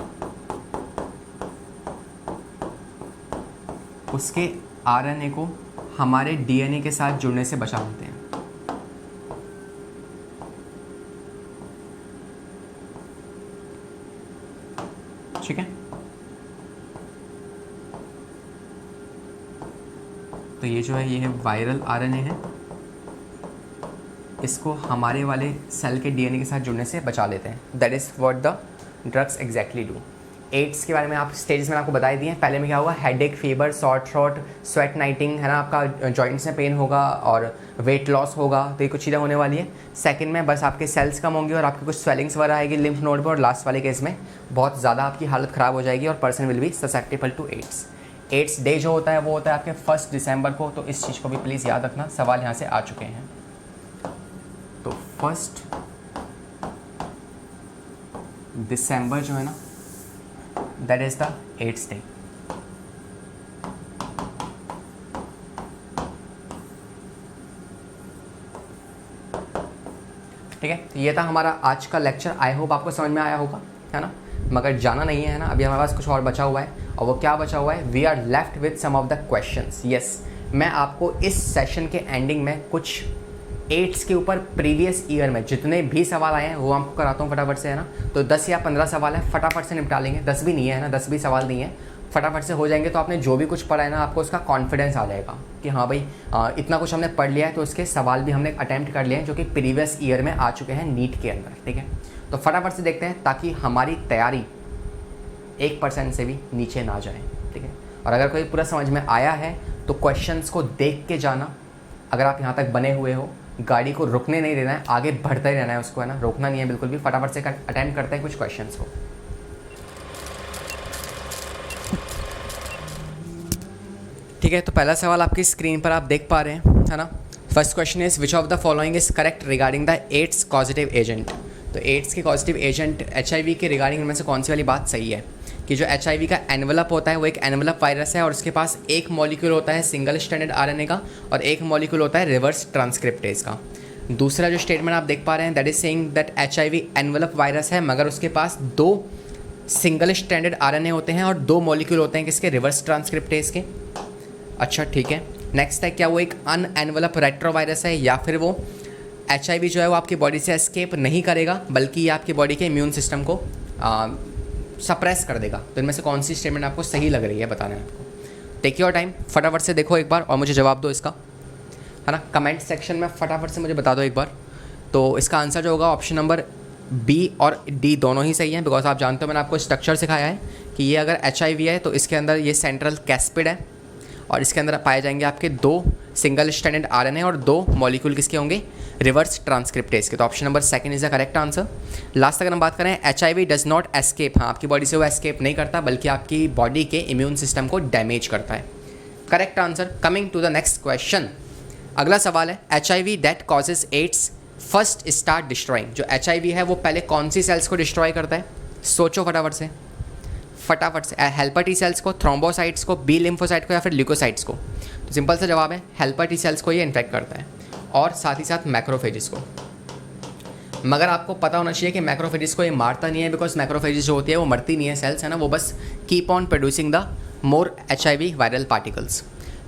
उसके RNA को हमारे DNA के साथ जुड़ने से बचा लेते हैं। ठीक है, तो ये जो है, ये है वायरल RNA है, इसको हमारे वाले सेल के DNA के साथ जुड़ने से बचा लेते हैं। That is what the drugs exactly do. AIDS के बारे में आप स्टेजेस में आपको बता दिए हैं। पहले में क्या होगा, headache, fever, short throat, sweat नाइटिंग, है ना, आपका जॉइंट्स में पेन होगा और वेट लॉस होगा, तो ये कुछ चीज़ें होने वाली है। सेकंड में बस आपके सेल्स कम होंगे और आपके कुछ स्वेलिंग्स वगैरह आएगी लिम्फ नोड पर। और लास्ट वाले केस में बहुत ज़्यादा आपकी हालत ख़राब हो जाएगी और person will be susceptible to AIDS. AIDS day जो होता है वो होता है आपके 1 दिसंबर को, तो इस चीज़ को भी प्लीज़ याद रखना, सवाल यहाँ से आ चुके हैं। तो 1 दिसंबर जो है ना, that is the AIDS day. ठीक है, तो ये था हमारा आज का लेक्चर। आई होप आपको समझ में आया होगा, है ना। मगर जाना नहीं है ना, अभी हमारे पास कुछ और बचा हुआ है, और वो क्या बचा हुआ है, we are left with some of the questions. Yes, मैं आपको इस सेशन के एंडिंग में कुछ एड्स के ऊपर प्रीवियस ईयर में जितने भी सवाल आए हैं वो आपको कराता हूँ फटाफट से, है ना। तो 10 या 15 सवाल है, फटाफट से निपटा लेंगे। 10 भी नहीं है ना, 10 भी सवाल नहीं है, फटाफट से हो जाएंगे। तो आपने जो भी कुछ पढ़ा है ना, आपको उसका कॉन्फिडेंस आ जाएगा कि हाँ भाई इतना कुछ हमने पढ़ लिया है, तो उसके सवाल भी हमने अटैम्प्ट कर लिए हैं जो कि प्रीवियस ईयर में आ चुके हैं नीट के अंदर। ठीक है, तो फटाफट से देखते हैं ताकि हमारी तैयारी 1% से भी नीचे ना जाए। ठीक है, और अगर कोई पूरा समझ में आया है तो क्वेश्चंस को देख के जाना। अगर आप यहाँ तक बने हुए हो, गाड़ी को रुकने नहीं देना है, आगे बढ़ता ही रहना है उसको, है ना, रोकना नहीं है बिल्कुल भी। फटाफट से अटेम्प्ट करते हैं कुछ क्वेश्चंस को। ठीक है, तो पहला सवाल आपकी स्क्रीन पर आप देख पा रहे हैं, है ना। First question is which of the following is correct regarding the AIDS causative agent. तो एड्स के पॉजिटिव एजेंट HIV के रिगार्डिंग में से कौन सी वाली बात सही है कि जो HIV का एनवलप होता है वो एक एनवलप वायरस है और उसके पास एक मॉलिक्यूल होता है सिंगल स्ट्रैंडेड RNA का और एक मॉलिक्यूल होता है रिवर्स ट्रांसक्रिप्टेज का। दूसरा जो स्टेटमेंट आप देख पा रहे हैं that is saying that HIV envelope virus है मगर उसके पास 2 सिंगल स्ट्रैंडेड RNA होते हैं और 2 मॉलिक्यूल होते हैं किसके, रिवर्स ट्रांसक्रिप्टेज के। अच्छा ठीक है, नेक्स्ट है क्या वो एक अनएनवलप रेट्रोवायरस है या फिर वो HIV जो है वो आपकी बॉडी से एस्केप नहीं करेगा बल्कि ये आपकी बॉडी के इम्यून सिस्टम को सप्रेस कर देगा। तो इनमें से कौन सी स्टेटमेंट आपको सही लग रही है बताना है आपको। टेक योर टाइम, फटाफट से देखो एक बार और मुझे जवाब दो इसका, है ना। कमेंट सेक्शन में फटाफट से मुझे बता दो एक बार। तो इसका आंसर जो होगा ऑप्शन नंबर B और D दोनों ही सही हैं, बिकॉज आप जानते हो मैंने आपको स्ट्रक्चर सिखाया है कि ये अगर HIV है तो इसके अंदर ये सेंट्रल कैस्पिड है और इसके अंदर पाए जाएंगे आपके 2 सिंगल स्ट्रैंडेड RNA और 2 मॉलिक्यूल किसके होंगे, रिवर्स ट्रांसक्रिप्टेज के। तो option number 2 is the correct answer. Last अगर हम बात करें HIV डज नॉट एस्केप, हाँ आपकी बॉडी से वो एस्केप नहीं करता बल्कि आपकी बॉडी के इम्यून सिस्टम को डैमेज करता है। Correct answer. Coming to the next question, अगला सवाल है HIV that causes AIDS first start destroying. जो HIV है वो पहले कौन सी सेल्स को डिस्ट्रॉय करता है, सोचो फटाफट से हेल्पर टी सेल्स को, थ्रोम्बोसाइट्स को, B लिम्फोसाइट को या फिर ल्यूकोसाइट्स को। तो सिंपल सा जवाब है हेल्पर टी सेल्स को ये इन्फेक्ट करता है और साथ ही साथ मैक्रोफेजिस को। मगर आपको पता होना चाहिए कि मैक्रोफेजिस को ये मारता नहीं है बिकॉज मैक्रोफेजिस जो होती है वो मरती नहीं है सेल्स, है ना, वो बस keep on producing the more HIV viral particles.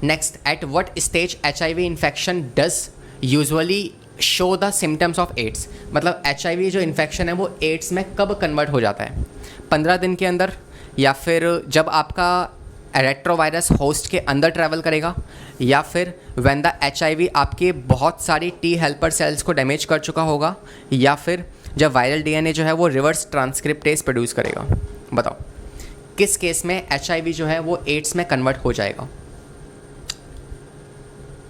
Next, at what stage HIV infection does usually show the symptoms of AIDS. मतलब HIV जो इन्फेक्शन है वो एड्स में कब कन्वर्ट हो जाता है, 15 दिन के अंदर या फिर जब आपका रेट्रोवायरस होस्ट के अंदर ट्रैवल करेगा या फिर व्हेन द HIV आपके बहुत सारी T हेल्पर सेल्स को डैमेज कर चुका होगा या फिर जब वायरल DNA जो है वो रिवर्स ट्रांसक्रिप्टेज प्रोड्यूस करेगा। बताओ किस केस में HIV जो है वो एड्स में कन्वर्ट हो जाएगा।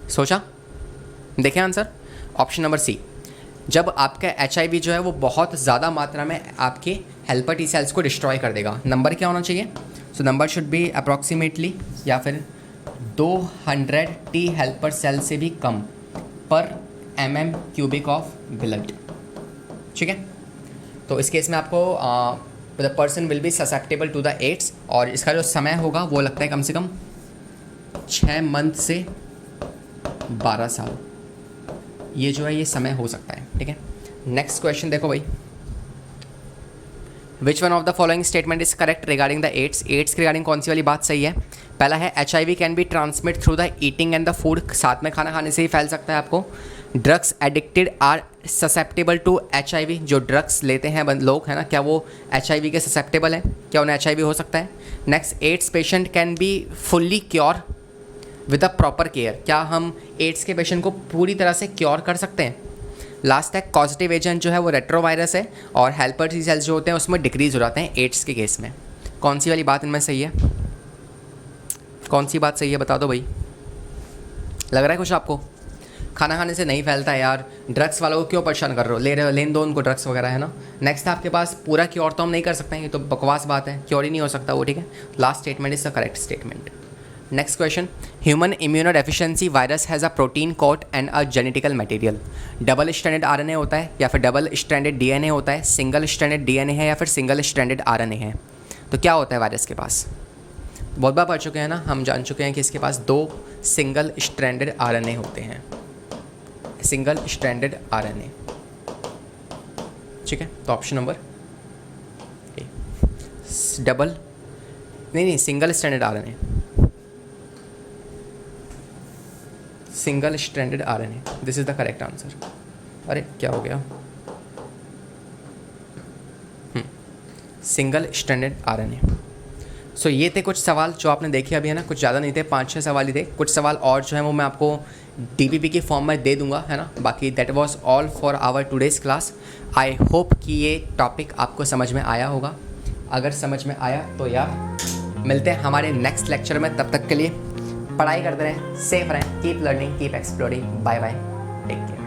सोचा, देखें आंसर ऑप्शन नंबर C, जब आपका HIV जो है वो बहुत ज़्यादा मात्रा में आपके हेल्पर टी सेल्स को डिस्ट्रॉय कर देगा। नंबर क्या होना चाहिए, so number should be approximately या फिर 200 T हेल्पर सेल से भी कम पर mm क्यूबिक ऑफ ब्लड। ठीक है, तो इस केस में आपको the person will be susceptible to the AIDS और इसका जो समय होगा वो लगता है कम से कम 6 मंथ से 12 साल, ये जो है ये समय हो सकता है। ठीक है, नेक्स्ट क्वेश्चन देखो भाई, which one of the following statement is correct regarding the AIDS. AIDS के रिगार्डिंग कौन सी वाली बात सही है। पहला है HIV can be transmit through the eating and the food, साथ में खाना खाने से ही फैल सकता है आपको। Drugs addicted are susceptible to HIV, जो ड्रग्स लेते हैं लोग, है ना, क्या वो HIV के ससेप्टेबल हैं, क्या उन्हें HIV हो सकता है। Next, ads patient can be fully cure with a proper care, क्या हम एड्स के पेशेंट को पूरी तरह से क्योर कर सकते हैं। लास्ट है कॉजिटिव एजेंट जो है वो रेट्रोवायरस है और हेल्पर टी सेल्स जो होते हैं उसमें डिक्रीज हो जाते हैं एड्स के केस में। कौन सी वाली बात इनमें सही है, कौन सी बात सही है बता दो भाई। लग रहा है कुछ आपको? खाना खाने से नहीं फैलता है यार, ड्रग्स वालों को क्यों परेशान कर रहे हो, ले रहे हो, लेन दो उनको ड्रग्स वगैरह, है ना। नेक्स्ट है आपके पास पूरा क्योर तो हम नहीं कर सकते हैं, ये तो बकवास बात है, क्योर ही नहीं हो सकता वो, ठीक है। Last statement is the correct statement. Next question, human immuno deficiency virus has a protein coat and a genetical material. Double stranded RNA होता है या फिर डबल स्ट्रैंडेड डीएनए होता है, सिंगल स्ट्रैंडेड डीएनए है या फिर सिंगल स्ट्रैंडेड आरएनए है। तो क्या होता है वायरस के पास? बहुत बार पढ़ चुके हैं ना, हम जान चुके हैं कि इसके पास 2 सिंगल स्ट्रैंडेड आरएनए होते हैं, सिंगल स्ट्रैंडेड आरएनए, ठीक है। तो ऑप्शन नंबर ए, डबल नहीं single stranded RNA, single stranded RNA, this is the correct answer. अरे क्या हो गया, सिंगल स्ट्रैंडेड आरएनए। सो ये थे कुछ सवाल जो आपने देखे अभी, है ना, कुछ ज़्यादा नहीं थे, 5-6 सवाल ही थे। कुछ सवाल और जो है वो मैं आपको डीपीपी के फॉर्म में दे दूंगा, है ना। बाकी that was all for our today's class. I hope कि ये टॉपिक आपको समझ में आया होगा। अगर समझ में आया तो यार मिलते हैं हमारे नेक्स्ट लेक्चर में, तब तक के लिए पढ़ाई करते रहें, सेफ रहें, keep learning, keep exploring, bye bye, take care.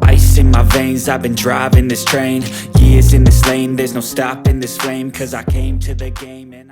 Ice in my veins, I've been driving this train. Years in this lane, there's no stopping this flame. 'Cause I came to the game and